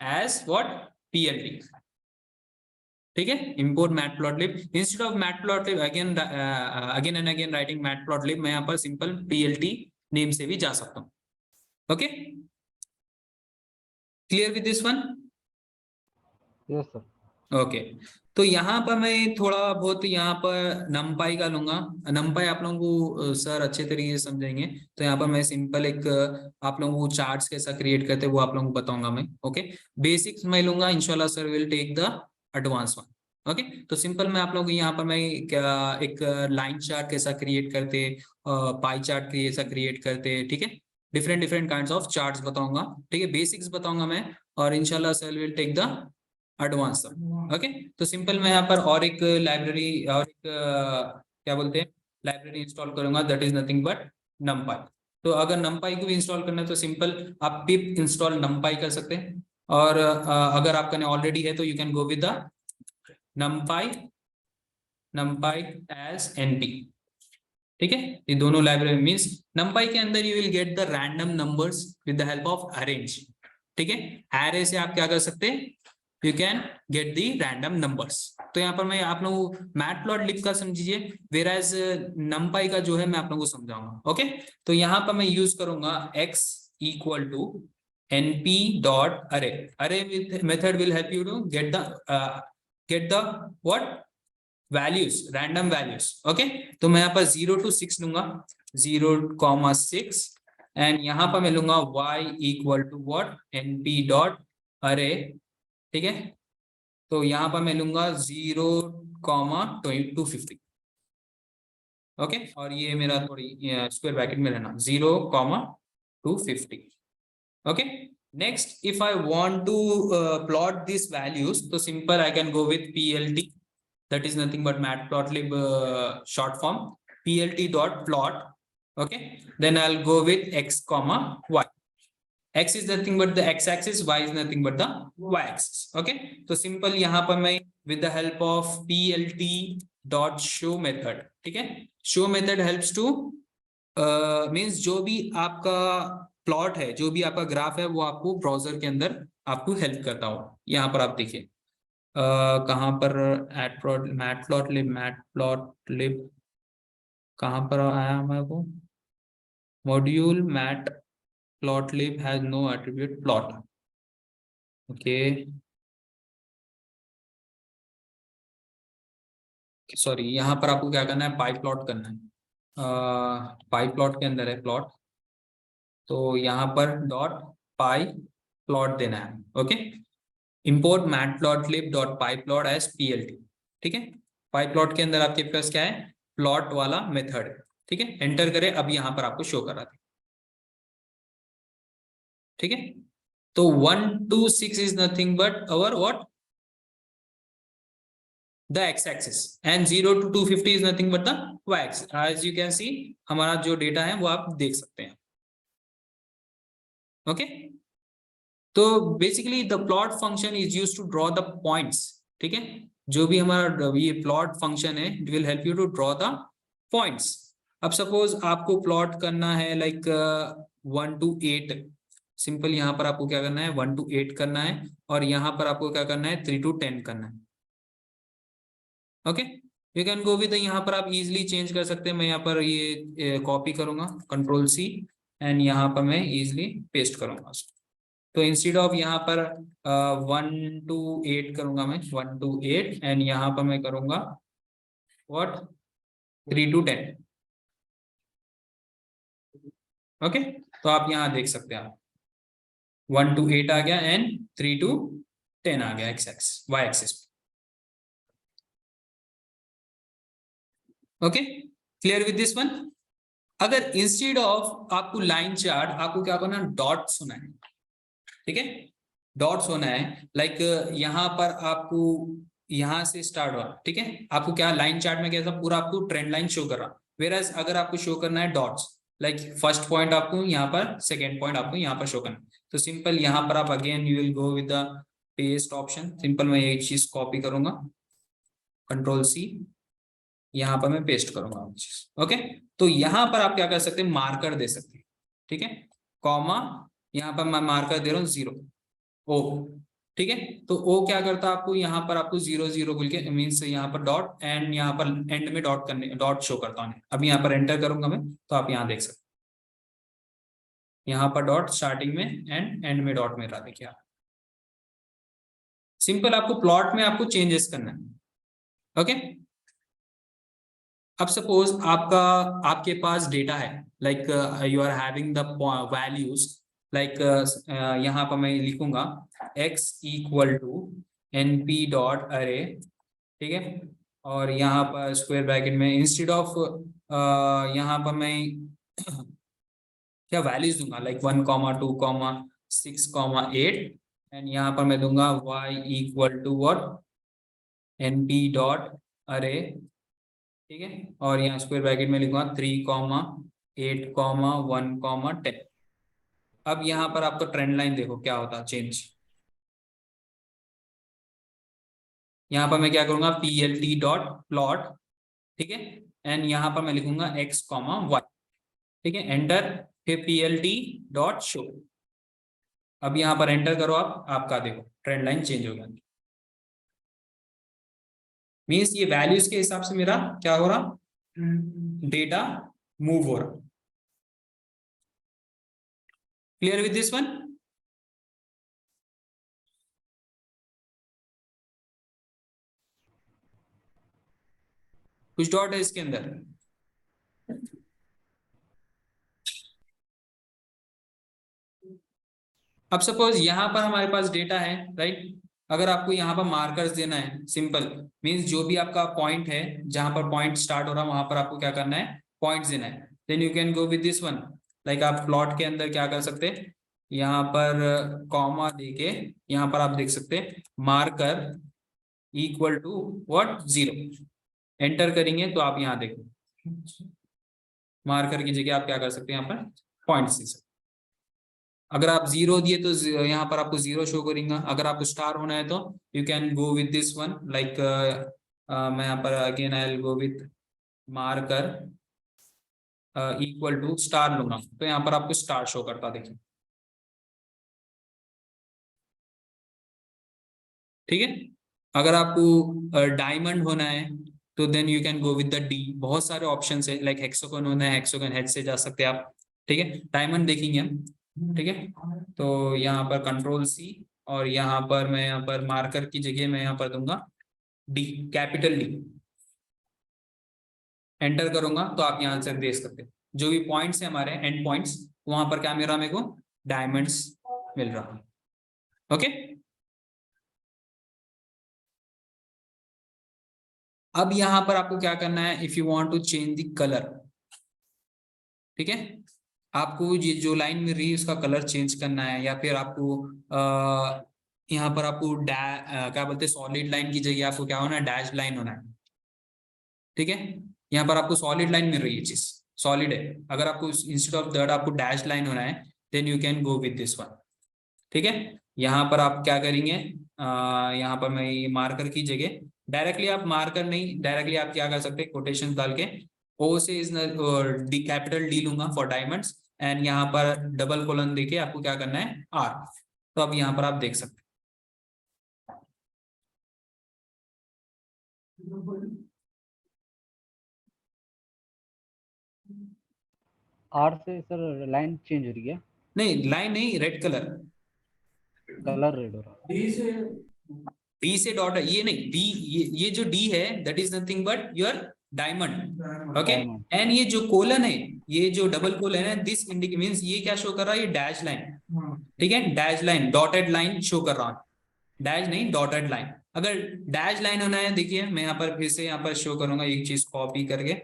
Speaker 1: as what, PLT, ठीक है। Import matplotlib instead of matplotlib again and again writing matplotlib, मैं यहाँ पर सिंपल PLT नेम से भी जा सकता हूँ। Okay, clear with this one?
Speaker 2: Yes sir.
Speaker 1: Okay, तो यहाँ पर मैं थोड़ा बहुत यहाँ पर नमपाई का लूंगा। नमपाई आप लोगों को सर अच्छे तरीके से समझेंगे, तो यहाँ पर मैं सिंपल एक आप लोगों को चार्ट्स कैसा क्रिएट करते हैं वो आप लोगों को बताऊंगा मैं। ओके, बेसिक्स मैं लूंगा, इंशाल्लाह sir will take the advance one. Okay, तो सिंपल मैं आप लोगों को यहाँ पर मैं एक लाइन चार्ट कैसा क्रिएट करते, पाई चार्ट कैसा क्रिएट करते, ठीक है, different different kinds of charts बताऊंगा, ठीक है, बेसिक्स बताऊंगा मैं, और इंशाल्लाह sir will take the advance. Okay, तो सिंपल मैं यहाँ पर और एक लाइब्रेरी और एक क्या बोलते हैं लाइब्रेरी इंस्टॉल करूंगा, that is nothing but numpy। तो अगर numpy को भी इंस्टॉल करना है तो सिंपल आप pip इंस्टॉल numpy कर सकते हैं, और अगर आपका ऑलरेडी है तो you can go with the numpy as np, ठीक है। ये दोनों लाइब्रेरी मींस numpy के अंदर you will get the random numbers with the help of arrange, ठीक है। एरे से आप क्या कर सकते हैं, you can get the random numbers. तो यहाँ पर मैं आप लोगों को मैटप्लॉटलिब का समझिए, वेराज numpy का जो है मैं आप लोगों को समझाऊंगा। ओके, तो यहाँ पर मैं यूज करूंगा x equal to np dot array. Array method will help you to get the what values, random values. Okay, तो मैं यहाँ पर 0 to 6 लूंगा, 0,6, एंड यहाँ पर मैं लूंगा y equal to what, np dot array, ठीक है। तो यहाँ पर मैं लूंगा 0,250। ओके, और ये मेरा थोड़ी स्क्वायर ब्रैकेट में रहना 0,250। Okay, next if I want to plot this values, तो simple I can go with PLT, that is nothing but matplotlib short form, PLT dot plot। okay, then I'll go with x comma y, x is nothing but the x-axis, y is nothing but the y-axis। okay, तो सिंपल यहाँ पर मैं with the help of PLT dot show method, ठीक है, show method helps to means जो भी आपका प्लॉट है, जो भी आपका ग्राफ है, वो आपको ब्राउजर के अंदर आपको हेल्प करता हो। यहाँ पर आप देखिए कहाँ पर मैटप्लॉटलिब कहाँ पर आया हमारे को, module matplotlib has no attribute plot. Okay, sorry, यहाँ पर आपको क्या करना है, पाई प्लॉट करना है, पाई प्लॉट के अंदर है प्लॉट, तो यहाँ पर डॉट पाई प्लॉट देना है। ओके, इंपोर्ट मैटप्लॉटलिब डॉट पाई प्लॉट एज PLT, ठीक है। पाई प्लॉट के अंदर आपके पास क्या है, प्लॉट वाला मेथड है, ठीक है, एंटर करें, अब यहाँ पर आपको शो करा दे, ठीक है। तो 1 to 6 is nothing but our what, the x-axis, and 0 to 250 is nothing but the y-axis। as you can see हमारा जो डेटा है वो आप देख सकते हैं। ओके, तो basically the plot function is used to draw the points, ठीक है। जो भी हमारा ये प्लॉट फंक्शन है, it will help you to draw the points. अब सपोज आपको प्लॉट करना है लाइक 1 to 8, सिंपल यहाँ पर आपको क्या करना है, 1 to 8 करना है, और यहाँ पर आपको क्या करना है, 3 to 10 करना है। Okay, you can go with, यहाँ पर आप इजीली चेंज कर सकते हैं। मैं यहाँ पर ये कॉपी करूंगा, कंट्रोल सी, एंड यहाँ पर मैं इजीली पेस्ट करूंगा। तो इंस्टेड ऑफ यहाँ पर 1 to 8 करूंगा मैं, 1 to 8, एंड यहाँ पर मैं करूंगा व्हाट 3 to 10। ओके, तो आप यहाँ देख सकते हैं, 1 to 8 आ गया एंड 3 to 10 आ गया x x y axis. Okay, clear with this one. अगर इंस्टेड ऑफ आपको लाइन चार्ट, आपको क्या करना, डॉट्स होना है। ठीक है, डॉट्स होना है, लाइक यहाँ पर आपको यहाँ से स्टार्ट हुआ, ठीक है, आपको क्या लाइन चार्ट में कैसा पूरा आपको ट्रेंड लाइन शो कर रहा। वेराज अगर आपको शो करना है डॉट्स, लाइक फर्स्ट पॉइंट आपको यहाँ पर, सेकेंड पॉइंट आपको यहाँ पर शो करना है, तो सिंपल यहाँ पर आप again you will go with the paste option. Simple मैं ये चीज कॉपी करूंगा, कंट्रोल सी, यहाँ पर मैं पेस्ट करूंगा। ओके, तो यहाँ पर आप क्या कर सकते हैं, मार्कर दे सकते हैं। ठीक है, कॉमा, यहाँ पर मैं मार्कर दे रहा हूँ 0 ओ। ठीक है, तो ओ क्या करता है आपको, यहाँ पर आपको 0 0 बोल के मीन्स यहाँ पर डॉट, एंड यहाँ पर एंड में डॉट करने, डॉट शो करता हूँ। अब यहाँ पर एंटर करूंगा मैं, तो आप यहाँ देख सकते हैं, यहाँ पर डॉट स्टार्टिंग में एंड एंड में डॉट मेरा, देखिए आप। सिंपल आपको प्लॉट में आपको चेंजेस करना है। ओके, अब सपोज आपका, आपके पास डेटा है, like you are having the values, like यहाँ पर मैं लिखूंगा x equal to np dot array. ठीक है, और यहाँ पर स्क्वायर ब्रैकेट में इंस्टेड ऑफ यहाँ पर मैं क्या वैल्यूज दूंगा, लाइक 1, 2, 6, 8, एंड यहाँ पर मैं दूंगा y equal to what, np dot array. ठीक है, और यहाँ स्क्वायर ब्रैकेट में लिखूंगा 3, 8, 1, 10। अब यहाँ पर आपका ट्रेंड लाइन देखो क्या होता है, चेंज। यहाँ पर मैं क्या करूंगा, plt डॉट प्लॉट। ठीक है, एंड यहाँ पर मैं लिखूंगा x, y। ठीक है, एंटर, फिर plt डॉट शो। अब यहाँ पर एंटर करो आप, आपका देखो ट्रेंड लाइन चेंज हो गया। मीन्स ये वैल्यूज के हिसाब से मेरा क्या हो रहा, डेटा मूव हो रहा। Clear with this one. कुछ डॉट है इसके अंदर। अब सपोज यहाँ पर हमारे पास डेटा है, राइट। अगर आपको यहाँ पर मार्कर्स देना है, सिंपल मीन्स जो भी आपका पॉइंट है, जहां पर पॉइंट स्टार्ट हो रहा है वहां पर आपको क्या करना है, पॉइंट्स देना है। Then you can go with this one, like आप प्लॉट के अंदर क्या कर सकते हैं, यहाँ पर कॉमा देके यहाँ पर आप देख सकते हैं marker equal to what 0। Enter करेंगे तो आप यहाँ देखो मार्कर की जगह आप क्या कर सकते हैं, यहाँ पर पॉइंट्स दे सकते। अगर आप 0 दिए तो यहाँ पर आपको 0 शो करेगा। अगर आपको स्टार होना है तो you can go with this one, like मैं यहाँ पर again I will go with marker equal to star लूंगा, तो यहाँ पर आपको स्टार शो करता देखिए। ठीक है, अगर आपको डायमंड होना है तो then you can go with the D. बहुत सारे ऑप्शन है, लाइक हेक्सागन होना है, हेक्सागन हेड से जा सकते हैं आप। ठीक है, डायमंड देखेंगे हम। ठीक है, तो यहाँ पर कंट्रोल सी, और यहाँ पर मैं यहाँ पर मार्कर की जगह मैं यहाँ पर दूंगा डी, कैपिटल डी। एंटर करूंगा तो आप यहाँ से देख सकते हैं जो भी पॉइंट्स है हमारे एंड पॉइंट्स, वहां पर क्या मिल रहा मेरे को, डायमंड्स मिल रहा है। ओके, अब यहाँ पर आपको क्या करना है, if you want to change the colour. ठीक है, आपको ये जो लाइन मिल रही है उसका कलर चेंज करना है, या फिर आपको यहाँ पर आपको क्या बोलते हैं, सॉलिड लाइन की जगह आपको क्या होना है, डैश लाइन होना है। ठीक है, यहाँ पर आपको सॉलिड लाइन मिल रही है, चीज सॉलिड है। अगर आपको इंस्टेड ऑफ दैट आपको डैश लाइन होना है, then you can go with this one. ठीक है, यहाँ पर आप क्या करेंगे, यहाँ पर मैं मार्कर की जगह डायरेक्टली आप मार्कर नहीं, डायरेक्टली आप क्या कर सकते हैं, कोटेशन डाल के ओ से इज डी, कैपिटल डी लूंगा फॉर डायमंड्स, एंड यहाँ पर डबल कोलन देके आपको क्या करना है, आर। तो अब यहाँ पर आप देख सकते हैं।
Speaker 2: आर से सर लाइन चेंज हो रही है,
Speaker 1: नहीं लाइन नहीं, रेड कलर,
Speaker 2: कलर रेड हो रहा है।
Speaker 3: डी से
Speaker 1: डी से डॉट है, ये नहीं डी, ये जो डी है that is nothing but your diamond. Okay,
Speaker 2: Diamond.
Speaker 1: And ये जो कोलन है, ये जो डबल कोलन है, दिस इंडिक मींस ये क्या शो कर रहा है, ये डैश लाइन, ठीक है, dash line, dotted line show कर रहा है, डैश नहीं डॉटेड लाइन। अगर डैश लाइन होना है, देखिए मैं यहाँ पर फिर से यहाँ पर शो करूंगा, एक चीज कॉपी करके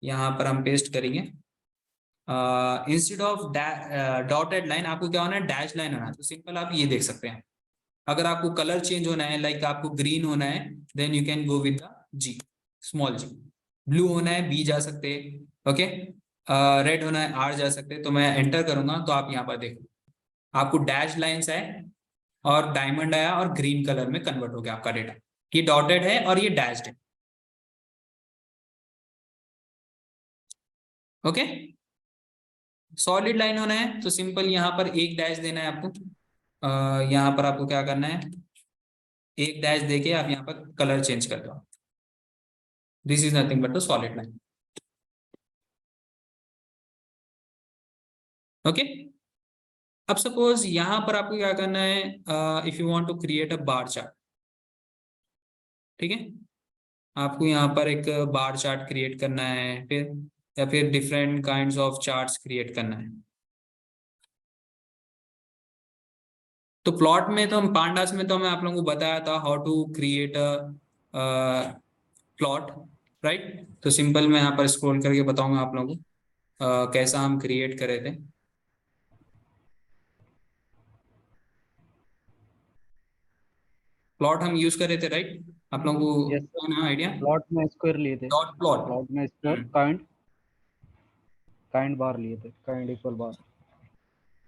Speaker 1: यहाँ पर हम पेस्ट करेंगे, इंस्टेड ऑफ डॉटेड लाइन आपको क्या होना है, डैश लाइन होना है। तो सिंपल आप ये देख सकते हैं, अगर आपको कलर चेंज होना है, लाइक आपको ग्रीन होना है, then you can go with the G, small G. Blue होना है, बी जा सकते हैं, ओके, रेड होना है, आर जा सकते हैं। तो मैं एंटर करूंगा तो आप यहाँ पर देखो, आपको डैश लाइन्स है और डायमंड आया और ग्रीन कलर में कन्वर्ट हो गया आपका डेटा। ये डॉटेड है और ये डैश्ड है, ओके। सॉलिड लाइन होना है तो सिंपल यहाँ पर एक डैश देना है आपको, यहाँ पर आपको क्या करना है, एक डैश देके आप यहाँ पर कलर चेंज कर दो, this is nothing but the solid line, okay. अब सपोज यहाँ पर आपको क्या करना है, if you want to create a bar chart, ठीक है, आपको यहाँ पर एक बार चार्ट क्रिएट करना है, फिर या फिर different kinds of charts create करना है। तो प्लॉट में तो हम पांडास में तो मैं आप लोगों को बताया था how to create a plot, right. तो सिंपल मैं यहाँ पर स्क्रॉल करके बताऊंगा आप लोगों को कैसा हम क्रिएट करे थे। प्लॉट हम यूज कर रहे थे, राइट, आप लोगों को
Speaker 2: Yes, sir.
Speaker 1: ना आइडिया,
Speaker 2: प्लॉट में स्क्वायर लिए थे,
Speaker 1: डॉट प्लॉट,
Speaker 2: प्लॉट में स्क्वायर काइंड बार लिए थे, kind equal bar,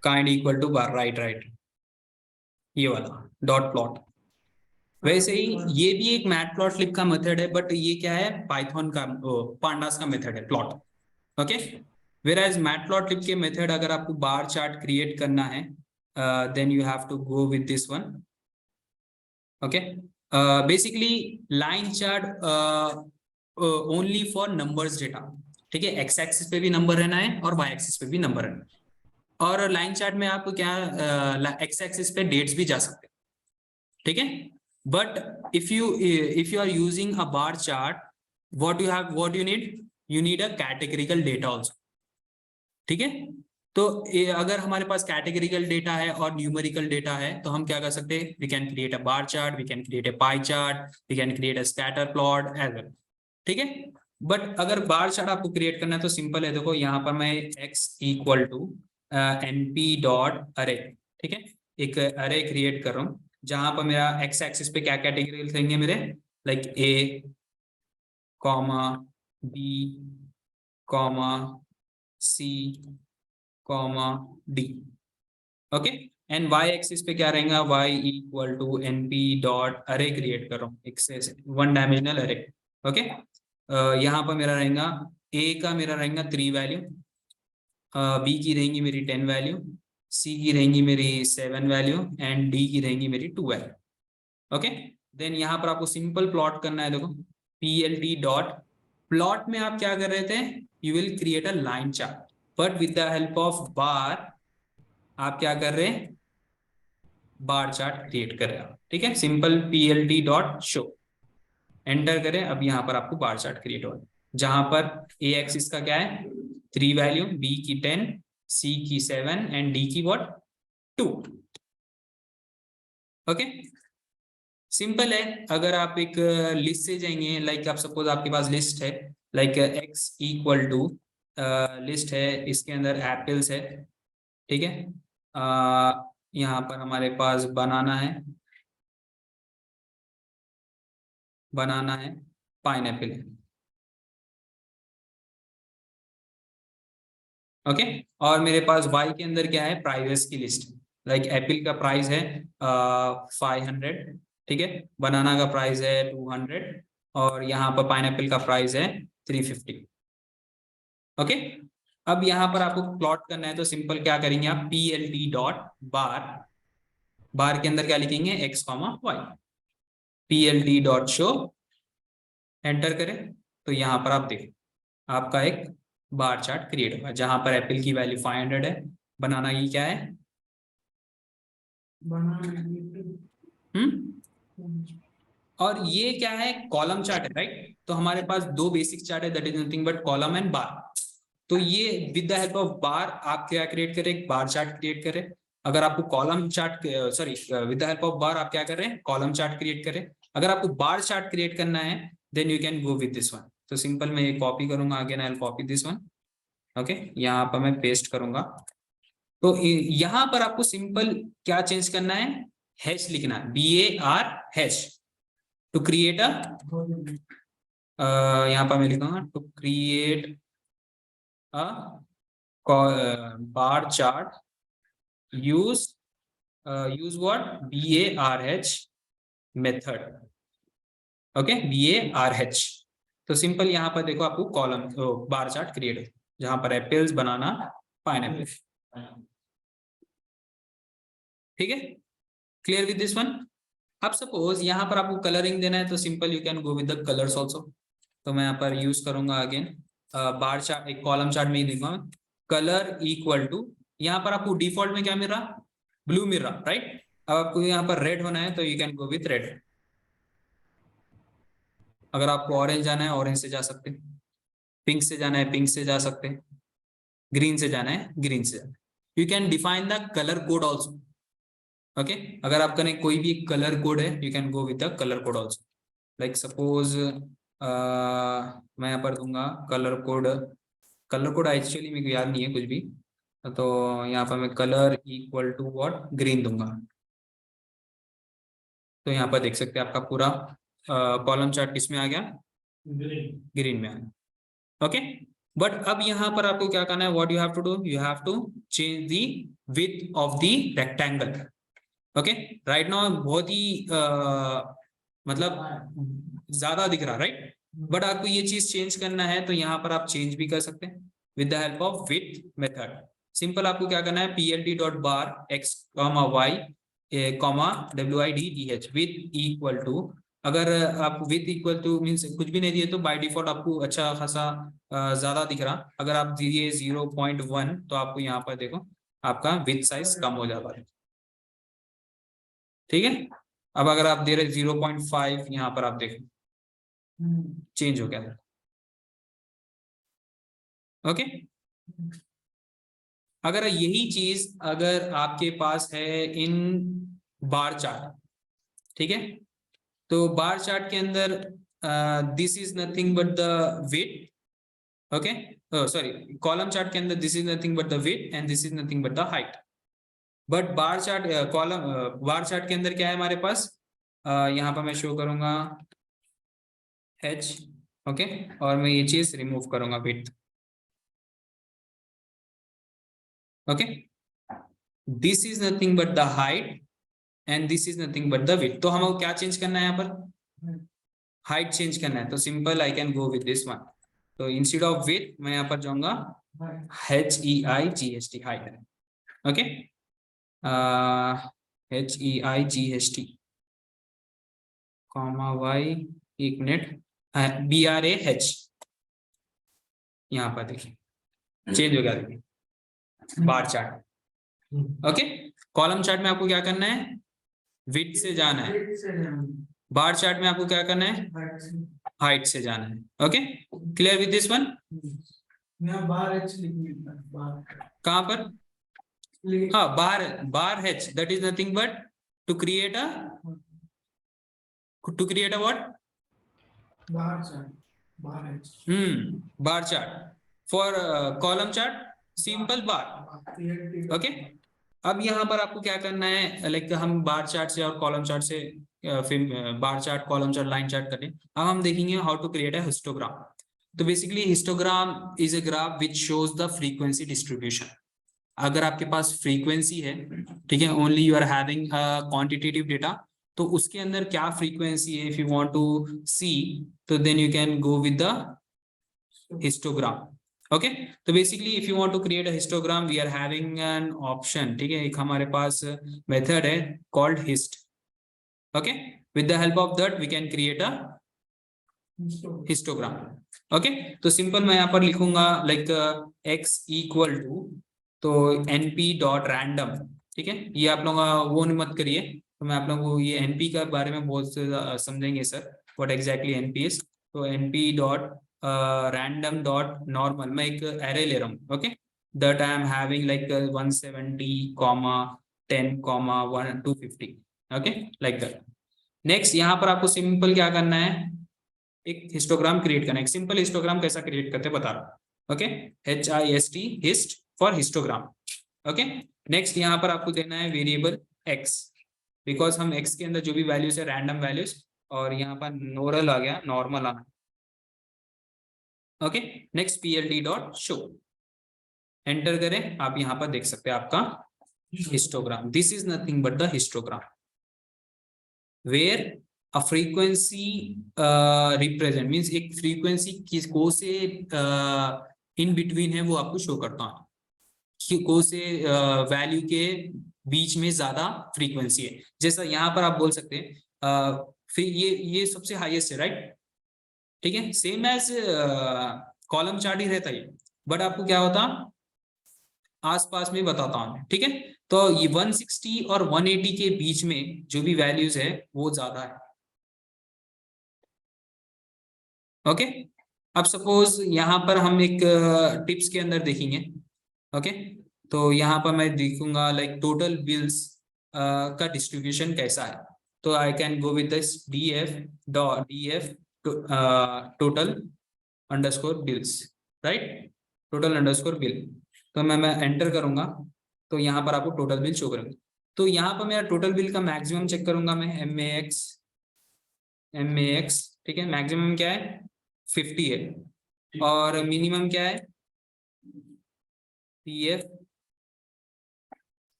Speaker 1: kind equal to bar, right right, ये वाला डॉट प्लॉट। वैसे ही ये भी एक मैटप्लॉटलिब का मेथड है, बट ये क्या है, पाइथन का पांडास का मेथड है प्लॉट, ओके। वेयरएज मैटप्लॉटलिब के मेथड अगर आपको बार चार्ट क्रिएट करना है, then you have to go with this one, okay. Basically line chart only for numbers data, ठीक है, एक्स एक्सिस पे भी नंबर रहना है और वाई एक्सिस पे भी नंबर रहना है। और लाइन चार्ट में आपको क्या, एक्स एक्सिस पे डेट्स भी जा सकते हैं, ठीक है। But if you are using a bar chart, what you need a categorical data also, ठीक है। तो अगर हमारे पास कैटेगरिकल डेटा है और न्यूमेरिकल डेटा है तो हम क्या कर सकते हैं, we can create a bar chart, we can create a pie chart, we can create a scatter plot as well, ठीक है। बट अगर बार चार्ट आपको क्रिएट करना है तो सिंपल है, देखो यहाँ पर मैं x equal to np dot array, ठीक है, एक अरे क्रिएट कर रहा हूँ जहां पर मेरा एक्स एक्सिस पे क्या कैटेगरी रहेंगे मेरे, like A comma B comma C comma D, okay. And y axis पे क्या रहेगा, y equal to np dot array create कर रहा हूँ, एक वन डायमेंशनल अरे, ओके। यहाँ पर मेरा रहेगा ए का मेरा रहेगा 3 वैल्यू, बी की रहेंगी मेरी 10 वैल्यू, सी की रहेंगी मेरी 7 वैल्यू एंड डी की रहेंगी मेरी 2 वैल्यू, ओके। देन यहाँ पर आपको सिंपल प्लॉट करना है, देखो plt डॉट प्लॉट में आप क्या कर रहे थे, you will create a line chart, but with the help of bar आप क्या कर रहे हैं, बार चार्ट क्रिएट कर रहे हैं, ठीक है। Simple plt dot show, enter करें, अब यहाँ पर आपको बार चार्ट क्रिएट होगा जहां पर ए एक्सिस का क्या है 3 वैल्यू, बी की 10, सी की 7 एंड डी की व्हाट 2, ओके। सिंपल है। अगर आप एक लिस्ट से जाएंगे, लाइक आप सपोज आपके पास लिस्ट है, like x equal to list है, इसके अंदर एप्पल्स है, ठीक है, यहाँ पर हमारे पास बनाना है पाइनएप्पल है, ओके। और मेरे पास y के अंदर क्या है, प्राइसेस की लिस्ट, लाइक एप्पल का प्राइस है 500, ठीक है, बनाना का प्राइस है 200 और यहाँ पर पाइनएप्पल का प्राइस है 350, ओके। अब यहाँ पर आपको प्लॉट करना है तो सिंपल क्या करेंगे आप, plt डॉट बार के अंदर क्या लिखेंगे, x, y, plt dot show enter करें तो यहाँ पर आप देखें आपका एक बार चार्ट क्रिएट होगा जहां पर एप्पल की वैल्यू 500 है, बनाना ये क्या है, और ये क्या है, कॉलम चार्ट है, राइट। तो हमारे पास दो बेसिक चार्ट है, that is nothing but column and bar. तो ये with the help of bar आप क्या क्रिएट करें, एक बार चार्ट क्रिएट करें। अगर आपको column chart, sorry, with the help of bar आप क्या कर रहे हैं, कॉलम चार्ट क्रिएट करें। अगर आपको बार चार्ट क्रिएट करना है then you can go with this one. तो सिंपल मैं ये कॉपी करूंगा, again I will copy this one, okay, यहाँ पर मैं पेस्ट करूंगा। तो यहाँ पर आपको सिंपल क्या चेंज करना है, हैश लिखना है, BAR hash to create a, यहाँ पर मैं लिखूंगा to create a bar chart use what, BARH method, okay, BARH। तो सिंपल यहाँ पर देखो आपको कॉलम बार चार्ट क्रिएट हो जहां पर एप्पल्स, बनाना, पाइनएप्पल, ठीक है, क्लियर विद दिस वन। अब सपोज यहाँ पर आपको कलरिंग देना है तो simple you can go with the colours also. तो मैं यहाँ पर यूज करूंगा अगेन बार चार्ट, एक कॉलम चार्ट में ही दूंगा कलर इक्वल टू, यहाँ पर आपको डिफॉल्ट में क्या मिल रहा, ब्लू मिल रहा, राइट। अब आपको यहाँ पर रेड होना है तो you can go with red. अगर आपको ऑरेंज जाना है ऑरेंज से जा सकते, पिंक से जाना है पिंक से जा सकते, ग्रीन से जाना है ग्रीन से जाना। You can define the colour code also, okay. अगर आपका ने कोई भी कलर कोड है you can go with the colour code also. Like suppose मैं यहाँ पर दूंगा कलर कोड एक्चुअली मेरे को याद नहीं है कुछ भी, तो यहाँ पर मैं colour equal to what, green दूंगा। तो यहाँ पर देख सकते हैं आपका पूरा कॉलम चार्ट किसमें आ गया, ग्रीन में आ गया, ओके। बट अब यहाँ पर आपको क्या करना है, what you have to do, you have to change the width of the rectangle, okay. Right now बहुत ही मतलब ज्यादा दिख रहा, राइट। बट आपको ये चीज चेंज करना है तो यहाँ पर आप चेंज भी कर सकते हैं with the help of width method. Simple आपको क्या करना है, plt.bar x, y, width with equal to, अगर आप विथ इक्वल टू मीन्स कुछ भी नहीं दिए तो बाय डिफॉल्ट आपको अच्छा खासा ज्यादा दिख रहा। अगर आप दिए 0.1 तो आपको यहाँ पर देखो आपका विथ साइज कम हो जाता है, ठीक है। अब अगर आप दे रहे 0.5, यहाँ पर आप देखो चेंज हो गया, ओके। अगर यही चीज अगर आपके पास है इन बार चार्ट, ठीक है, तो बार चार्ट के अंदर this is nothing but the width, okay, sorry, column chart के अंदर this is nothing but the width and this is nothing but the height. But bar chart, column bar chart के अंदर क्या है हमारे पास, यहाँ पर मैं शो करूंगा h, ओके, और मैं ये चीज रिमूव करूंगा width, okay. This is nothing but the height and this is nothing but the width. तो हमको क्या चेंज करना है, यहाँ पर हाइट चेंज करना है। तो simple I can go with this one. तो इंस्टेड ऑफ विड्थ मैं यहाँ पर जाऊंगा HEIGHT, height, okay, HEIGHT comma y, एक मिनट, BRAH, यहाँ पर देखिए चेंज हो गया, देखिए bar chart, okay. Column chart में आपको क्या करना है, विड्थ से जाना है, बार चार्ट में आपको क्या करना है, हाइट से जाना है, okay. Clear with this one. कहाँ पर, हाँ, bar h, that is nothing but to create a what, bar chart for column chart, simple bar, okay. अब यहाँ पर आपको क्या करना है, लाइक हम बार चार्ट से और कॉलम चार्ट से फिर bar chart, column chart, line chart करें। अब हम देखेंगे how to create a histogram. तो basically histogram is a graph which shows the frequency distribution. अगर आपके पास फ्रीक्वेंसी है, ठीक है, only you are having quantitative data, तो उसके अंदर क्या फ्रीक्वेंसी है if you want to see, तो then you can go with the histogram, okay. तो basically if you want to create a histogram we are having an option, ठीक है, एक हमारे पास मेथड है called hist, okay. With the help of that we can create a histogram. Okay, तो सिंपल मैं यहाँ पर लिखूंगा लाइक x इक्वल टू तो np डॉट रैंडम। ठीक है, ये आप लोग वो नहीं मत करिए, तो मैं आप लोगों को ये np का बारे में बहुत समझेंगे sir, what exactly np is. तो np dot random dot normal, मैं एक एरे ले रहा हूँ। Okay, that I am having like 170 10 250। Okay, like that. Next यहाँ पर आपको सिंपल क्या करना है, एक हिस्टोग्राम क्रिएट करना है। एक सिंपल हिस्टोग्राम कैसा क्रिएट करते बता रहा हूं। Okay, HIST hist for histogram. Okay, next यहाँ पर आपको देना है वेरिएबल x, बिकॉज हम x के अंदर जो भी वैल्यूज है रैंडम वैल्यूज, और यहाँ पर नोरल आ गया, नॉर्मल आना। Okay, next PLT dot show, enter करें। आप यहाँ पर देख सकते हैं आपका histogram. This is nothing but the histogram where a frequency represent means एक फ्रीक्वेंसी किसको से इन बिटवीन है वो आपको शो करता है, को से वैल्यू के बीच में ज्यादा फ्रीक्वेंसी है। जैसा यहाँ पर आप बोल सकते हैं फिर ये सबसे हाईएस्ट है, राइट। ठीक है, सेम एज कॉलम चार्ट ही रहता है, बट आपको क्या होता आसपास में बताता हूं। ठीक है, तो ये 160 और 180 के बीच में जो भी वैल्यूज है वो ज्यादा है। ओके, अब सपोज यहाँ पर हम एक टिप्स के अंदर देखेंगे। ओके, तो यहाँ पर मैं देखूंगा लाइक टोटल बिल्स का डिस्ट्रीब्यूशन कैसा है। तो आई can go with this DF total underscore bills, right, total underscore bill. तो मैं एंटर करूंगा, तो यहाँ पर आपको टोटल बिल शो करेंगे। तो यहाँ पर मेरा टोटल बिल का मैक्सिमम चेक करूंगा मैं, MAX। ठीक है, मैक्सिमम क्या है 50 है, और मिनिमम क्या है PF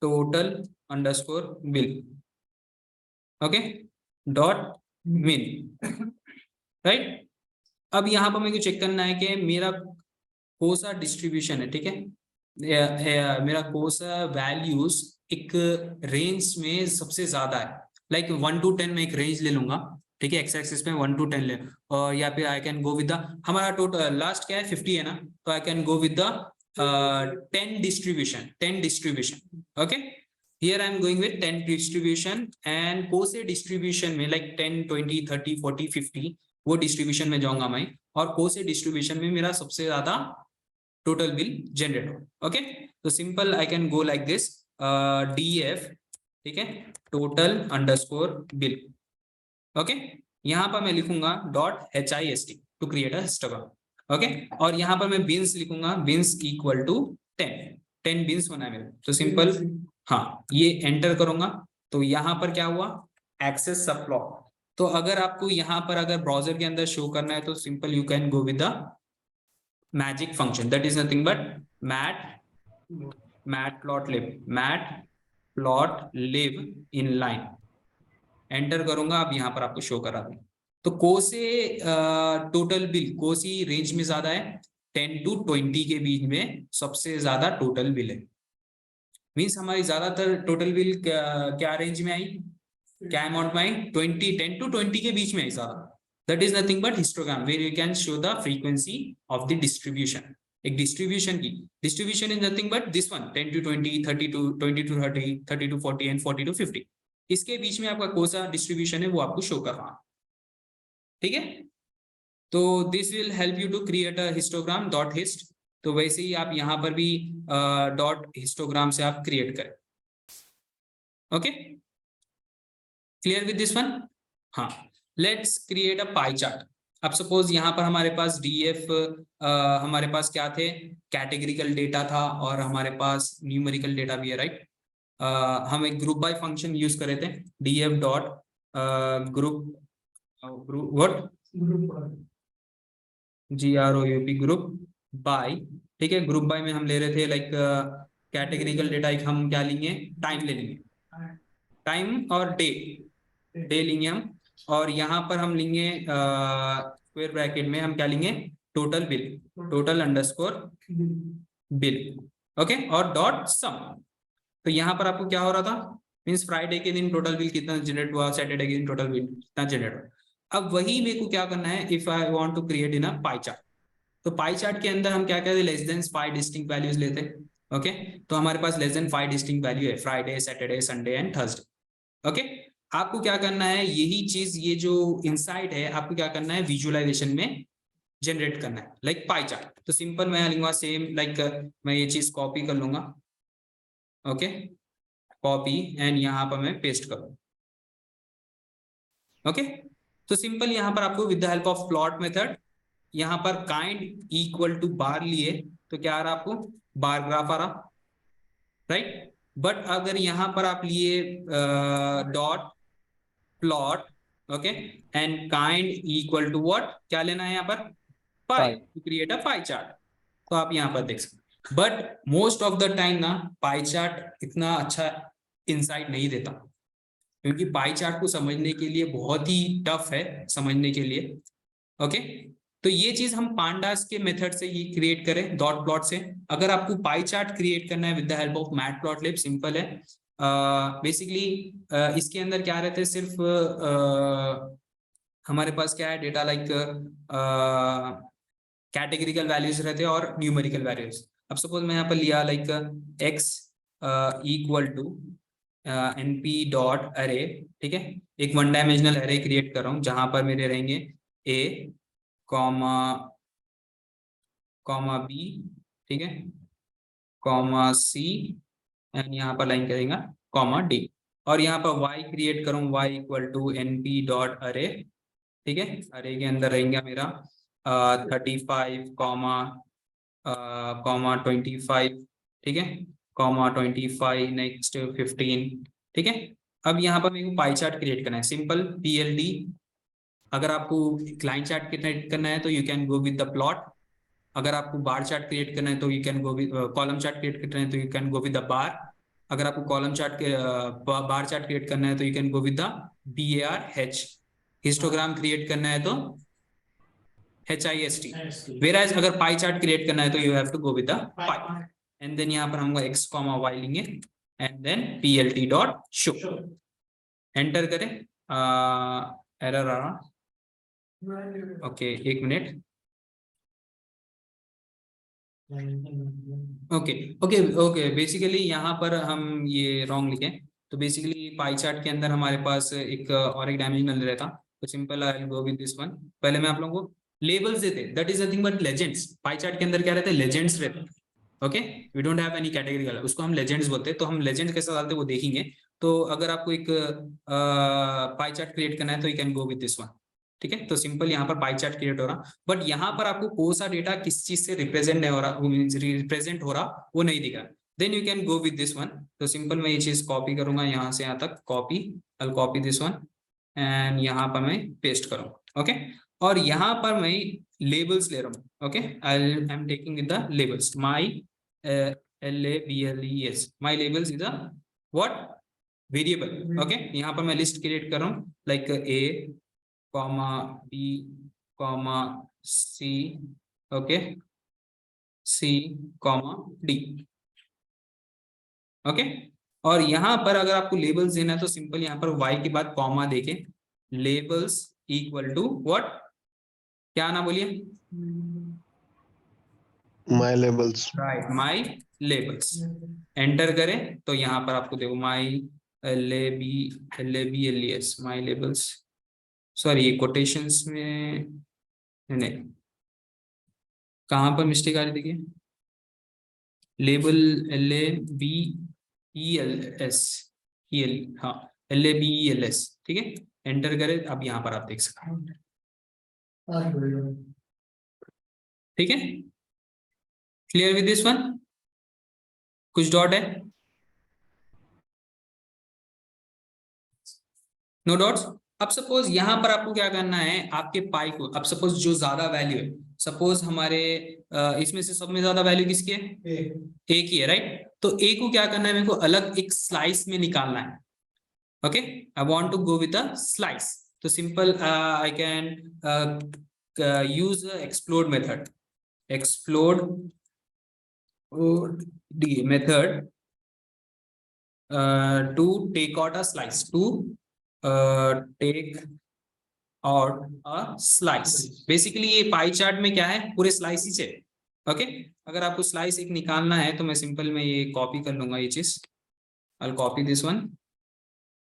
Speaker 1: total underscore bill. Okay, dot मिन, राइट। अब यहाँ पर मेरे को चेक करना है कि मेरा कोसा डिस्ट्रीब्यूशन है। ठीक है, मेरा कोसा वैल्यूज एक रेंज में सबसे ज्यादा है, लाइक 1 to 10 में एक रेंज ले लूंगा। ठीक है, एक्स एक्सिस में 1 to 10 ले, और या फिर आई कैन गो विद द, हमारा टोटल लास्ट क्या है 50 है ना, तो आई can go with the 10 distribution. Okay, here I am going with 10 distribution, and कोसे डिस्ट्रीब्यूशन में लाइक 10 20 30 40 50 वो डिस्ट्रीब्यूशन में जाऊंगा मैं, और कोसे डिस्ट्रीब्यूशन में मेरा सबसे ज्यादा टोटल बिल जनरेट हो। ओके, तो simple I can go like this DF, ठीक है, टोटल अंडरस्कोर बिल। ओके, यहाँ पर मैं लिखूंगा .HIST to create a histogram. Okay, और यहाँ पर मैं बिन्स लिखूंगा, बिन्स इक्वल टू 10 बिन्स बना है मेरे, तो सिंपल हाँ ये एंटर करूंगा। तो यहाँ पर क्या हुआ, एक्सेस सब प्लॉट। तो अगर आपको यहाँ पर अगर ब्राउजर के अंदर शो करना है तो simple you can go with the magic function, that is nothing but matplotlib in line. Enter करूंगा, अब यहाँ पर आपको शो करा दूं। तो कोसे टोटल बिल कोसी रेंज में ज्यादा है, 10 to 20 के बीच में सबसे ज्यादा टोटल बिल है। मीन्स हमारी ज्यादातर टोटल बिल क्या रेंज में आई, क्या अमाउंट में आई, 10 to 20 के बीच में आई ज्यादा। That is nothing but histogram where you can show the frequency of the distribution. एक डिस्ट्रीब्यूशन की distribution is nothing but this one, 10 to 20, 30 to 20 to 30, 30 to 40 and 40 to 50। इसके बीच में आपका कौन सा डिस्ट्रीब्यूशन है वो आपको शो कर रहा है। ठीक है, तो this will help you to create a histogram dot hist. तो वैसे ही आप यहाँ पर भी डॉट हिस्टोग्राम से आप क्रिएट करें। Okay, clear with this one. हाँ, let's create a pie chart. अब सपोज यहाँ पर हमारे पास DF हमारे पास क्या थे, कैटेगरिकल डेटा था, और हमारे पास न्यूमेरिकल डेटा भी है, राइट। हम एक ग्रुप बाय फंक्शन यूज कर रहे थे, DF dot group what GROUP group by. ठीक है, ग्रुप बाय में हम ले रहे थे लाइक कैटेगरिकल डेटा, एक हम क्या लेंगे, टाइम ले लेंगे, टाइम और डे लेंगे हम, और यहाँ पर हम लेंगे स्क्वायर ब्रैकेट में हम क्या लेंगे, total bill, total underscore bill. Okay, और डॉट सम। तो यहाँ पर आपको क्या हो रहा था, मीन्स फ्राइडे के दिन टोटल बिल कितना जनरेट हुआ, सैटरडे के दिन टोटल बिल कितना जनरेट हुआ। अब वही मेरे को क्या करना है, if I want to create in a pie chart, तो पाई चार्ट के अंदर हम क्या कहते हैं, लेस देन 5 डिस्टिंक्ट वैल्यूज लेते हैं। ओके, तो हमारे पास लेस देन 5 डिस्टिंक्ट वैल्यू है, Friday, Saturday, Sunday and Thursday. Okay, आपको क्या करना है, यही चीज, ये जो इनसाइट है, आपको क्या करना है, विजुअलाइजेशन में जनरेट करना है, लाइक पाई चार्ट। तो सिंपल मैं लूंगा सेम, लाइक मैं ये चीज कॉपी कर लूंगा। ओके, कॉपी एंड यहाँ पर मैं पेस्ट करूँ। ओके, तो सिंपल यहाँ पर आपको with the help of plot method, यहाँ पर काइंड इक्वल टू बार लिए, तो क्या आ रहा आपको, बार ग्राफ आ रहा, राइट। बट अगर यहाँ पर आप लिए dot plot, okay, and kind equal to what, क्या लेना है यहाँ पर, pie, to create a pie chart, तो आप यहाँ पर देख सकते। But most of the time ना पाई चार्ट इतना अच्छा इंसाइट नहीं देता, क्योंकि पाई चार्ट को समझने के लिए बहुत ही टफ है समझने के लिए। ओके, तो ये चीज हम पांडास के मेथड से ही क्रिएट करें, डॉट प्लॉट से। अगर आपको पाई चार्ट क्रिएट करना है with the help of matplotlib, simple है। बेसिकली इसके अंदर क्या रहते हैं, सिर्फ हमारे पास क्या है, डेटा लाइक कैटेगरिकल वैल्यूज रहते हैं और न्यूमेरिकल वैल्यूज। अब सपोज मैं यहाँ पर लिया like x equal to np dot array, ठीक है, एक वन डायमेंशनल अरे क्रिएट कर रहा हूँ जहां पर मेरे रहेंगे a कॉमा कॉमा बी, ठीक है, कॉमा सी, एंड यहाँ पर लाइन करेंगे कॉमा डी, और यहाँ पर y क्रिएट करूँ, y equal to np dot array, ठीक है, अरे के अंदर रहेंगे मेरा 35 कॉमा 25, ठीक है, कॉमा 25, नेक्स्ट 15, ठीक है। अब यहाँ पर मेरे को पाई चार्ट क्रिएट करना है, सिंपल pld। अगर आपको लाइन चार्ट क्रिएट करना है तो you can go with the plot. अगर आपको बार चार्ट क्रिएट करना है तो you can go with, column chart create करना है तो you can go with the bar. अगर आपको कॉलम चार्ट के बार चार्ट क्रिएट करना है तो you can go with the BAR-H। Histogram create करना है तो HIST। वेराज अगर पाई चार्ट क्रिएट करना है तो you have to go with the pie, and then यहाँ पर हम x कॉमा y लेंगे, and then plt dot show, enter करें। एरर आ रहा, ओके, एक minute. Okay okay okay, basically यहाँ पर हम ये रॉन्ग लिखे, तो बेसिकली पाई चार्ट के अंदर हमारे पास एक और एक डायमेंशनल रहता, तो simple I will go with this one. पहले मैं आप लोगों को लेबल्स देते, that is nothing but legends. Pie chart के अंदर क्या रहते हैं, लेजेंड्स रहते हैं। Okay, we don't have any category, उसको हम लेजेंड्स बोलते हैं। तो हम लेजेंड्स कैसे डालते हैं वो देखेंगे। तो अगर आपको एक पाई चार्ट क्रिएट करना है तो you can go with this one, ठीक है। तो सिंपल यहाँ पर पाई चार्ट क्रिएट हो रहा, बट यहाँ पर आपको कौन सा डेटा किस चीज से रिप्रेजेंट नहीं हो रहा, रिप्रेजेंट हो रहा वो नहीं दिखा, then you can go with this one. तो सिंपल मैं ये चीज कॉपी करूंगा यहाँ से यहाँ तक, copy, I copy this one and यहाँ पर मैं पेस्ट करूंगा। ओके, और यहाँ पर मैं लेबल्स ले रहा हूँ। Okay, I am taking with the labels, my LABLES, my labels is a what, variable. Okay, यहाँ पर मैं लिस्ट क्रिएट कर रहा हूँ, like A comma B comma C, okay, C comma D, okay. और यहाँ पर अगर आपको लेबल्स देना है तो सिंपल यहाँ पर y के बाद कॉमा देके लेबल्स इक्वल टू व्हाट, क्या ना बोलिए,
Speaker 4: my labels,
Speaker 1: right, my labels, enter करें तो यहाँ पर आपको देखो माई LABLES, माई लेबल्स, सॉरी ये कोटेशंस में नहीं, कहाँ पर मिस्टेक आ रही, देखिए, लेबल LABELS, हाँ LABELS, ठीक है, एंटर करें। अब यहाँ पर आप देख सकते हैं, ठीक है, क्लियर विद दिस वन, कुछ डॉट है, नो डॉट्स। अब सपोज यहाँ पर आपको क्या करना है, आपके पाई को, अब सपोज जो ज्यादा वैल्यू है, सपोज हमारे इसमें से सब में ज्यादा वैल्यू किसकी है, ए की है, राइट। तो ए को क्या करना है, मेरे को अलग एक स्लाइस में निकालना है। Okay, I want to go with a slice, तो simple I can use explode method, explode the method to take out a slice, to take और स्लाइस। बेसिकली ये पाई चार्ट में क्या है, पूरे स्लाइसिस है। ओके, अगर आपको स्लाइस एक निकालना है तो मैं सिंपल में ये कॉपी कर लूंगा, ये चीज आई कॉपी दिस वन,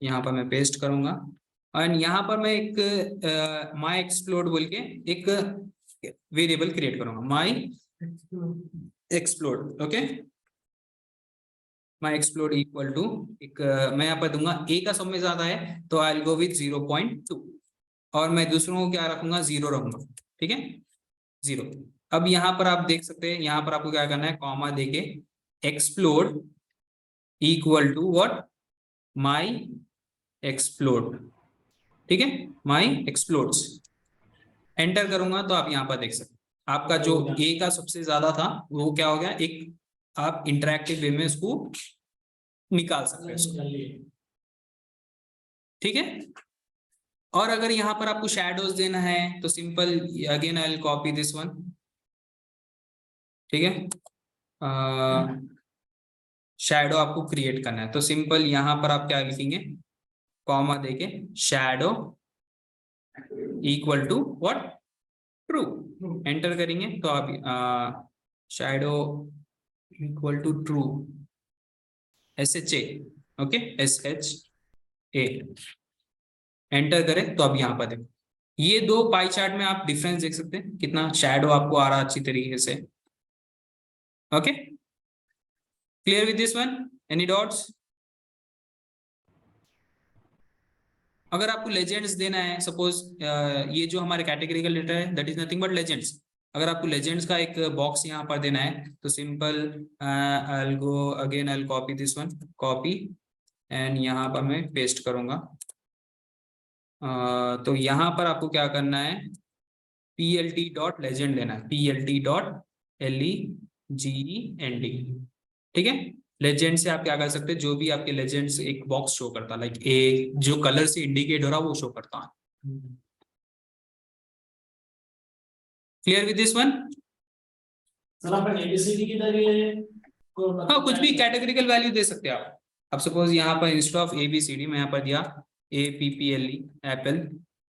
Speaker 1: यहाँ पर मैं पेस्ट करूंगा एंड यहाँ पर मैं एक माई एक्सप्लोड बोल के एक वेरिएबल क्रिएट करूंगा, my explode. Okay, my explode equal to एक मैं यहाँ पर दूंगा ए का सब में ज्यादा है तो आई विल गो विथ 0.2 और मैं दूसरों को क्या रखूंगा, 0 रखूंगा। ठीक है, 0। अब यहाँ पर आप देख सकते हैं, यहाँ पर आपको क्या करना है, कॉमा देके explode equal to what, my explode. ठीक है, माई एक्सप्लोड्स एंटर करूंगा तो आप यहाँ पर देख सकते हैं आपका जो ए का सबसे ज्यादा था वो क्या हो गया, एक आप इंटरैक्टिव वे में उसको निकाल सकते हैं इसको। ठीक है, और अगर यहाँ पर आपको शैडोज देना है तो simple again I will copy this one. ठीक है, शैडो आपको क्रिएट करना है तो सिंपल यहाँ पर आप क्या लिखेंगे, कॉमा देके shadow equal to what, true. Enter करेंगे तो आप shadow equal to true, SHA। Okay, SHA enter करें तो अब यहाँ पर देखो ये दो पाई चार्ट में आप डिफरेंस देख सकते हैं, कितना शैडो आपको आ रहा अच्छी तरीके से। Okay, clear with this one, any dots? अगर आपको लेजेंड्स देना है, सपोज ये जो हमारे कैटेगरिकल डेटा है that is nothing but legends, अगर आपको लेजेंड्स का एक बॉक्स यहाँ पर देना है तो simple I will go again, I will copy this one, copy and यहाँ पर मैं पेस्ट करूंगा। तो यहाँ पर आपको क्या करना है, plt.legend लेना है, plt.legend। ठीक है, लेजेंड से आप क्या कर सकते हैं, जो भी आपके लेजेंड्स एक बॉक्स शो करता है, लाइक ए जो कलर से इंडिकेट हो रहा है वो शो करता है। Clear with this one?
Speaker 3: Sir अपन एबीसीडी की तरह
Speaker 1: हाँ, कुछ भी कैटेगरिकल वैल्यू दे सकते हैं आप। अब सपोज यहाँ पर इंस्टेड ऑफ ABCD मैं यहाँ पर दिया APPLE एप्पल,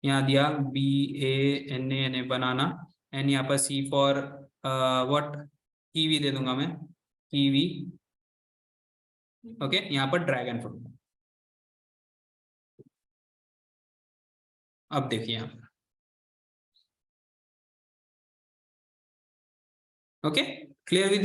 Speaker 1: यहाँ दिया BANANA बनाना एंड यहाँ पर C फॉर व्हाट, कीवी दे दूंगा मैं, कीवी। ओके, यहाँ पर ड्रैगन फ्रूट। अब देखिए यहाँ पर, ओके, क्लियर विद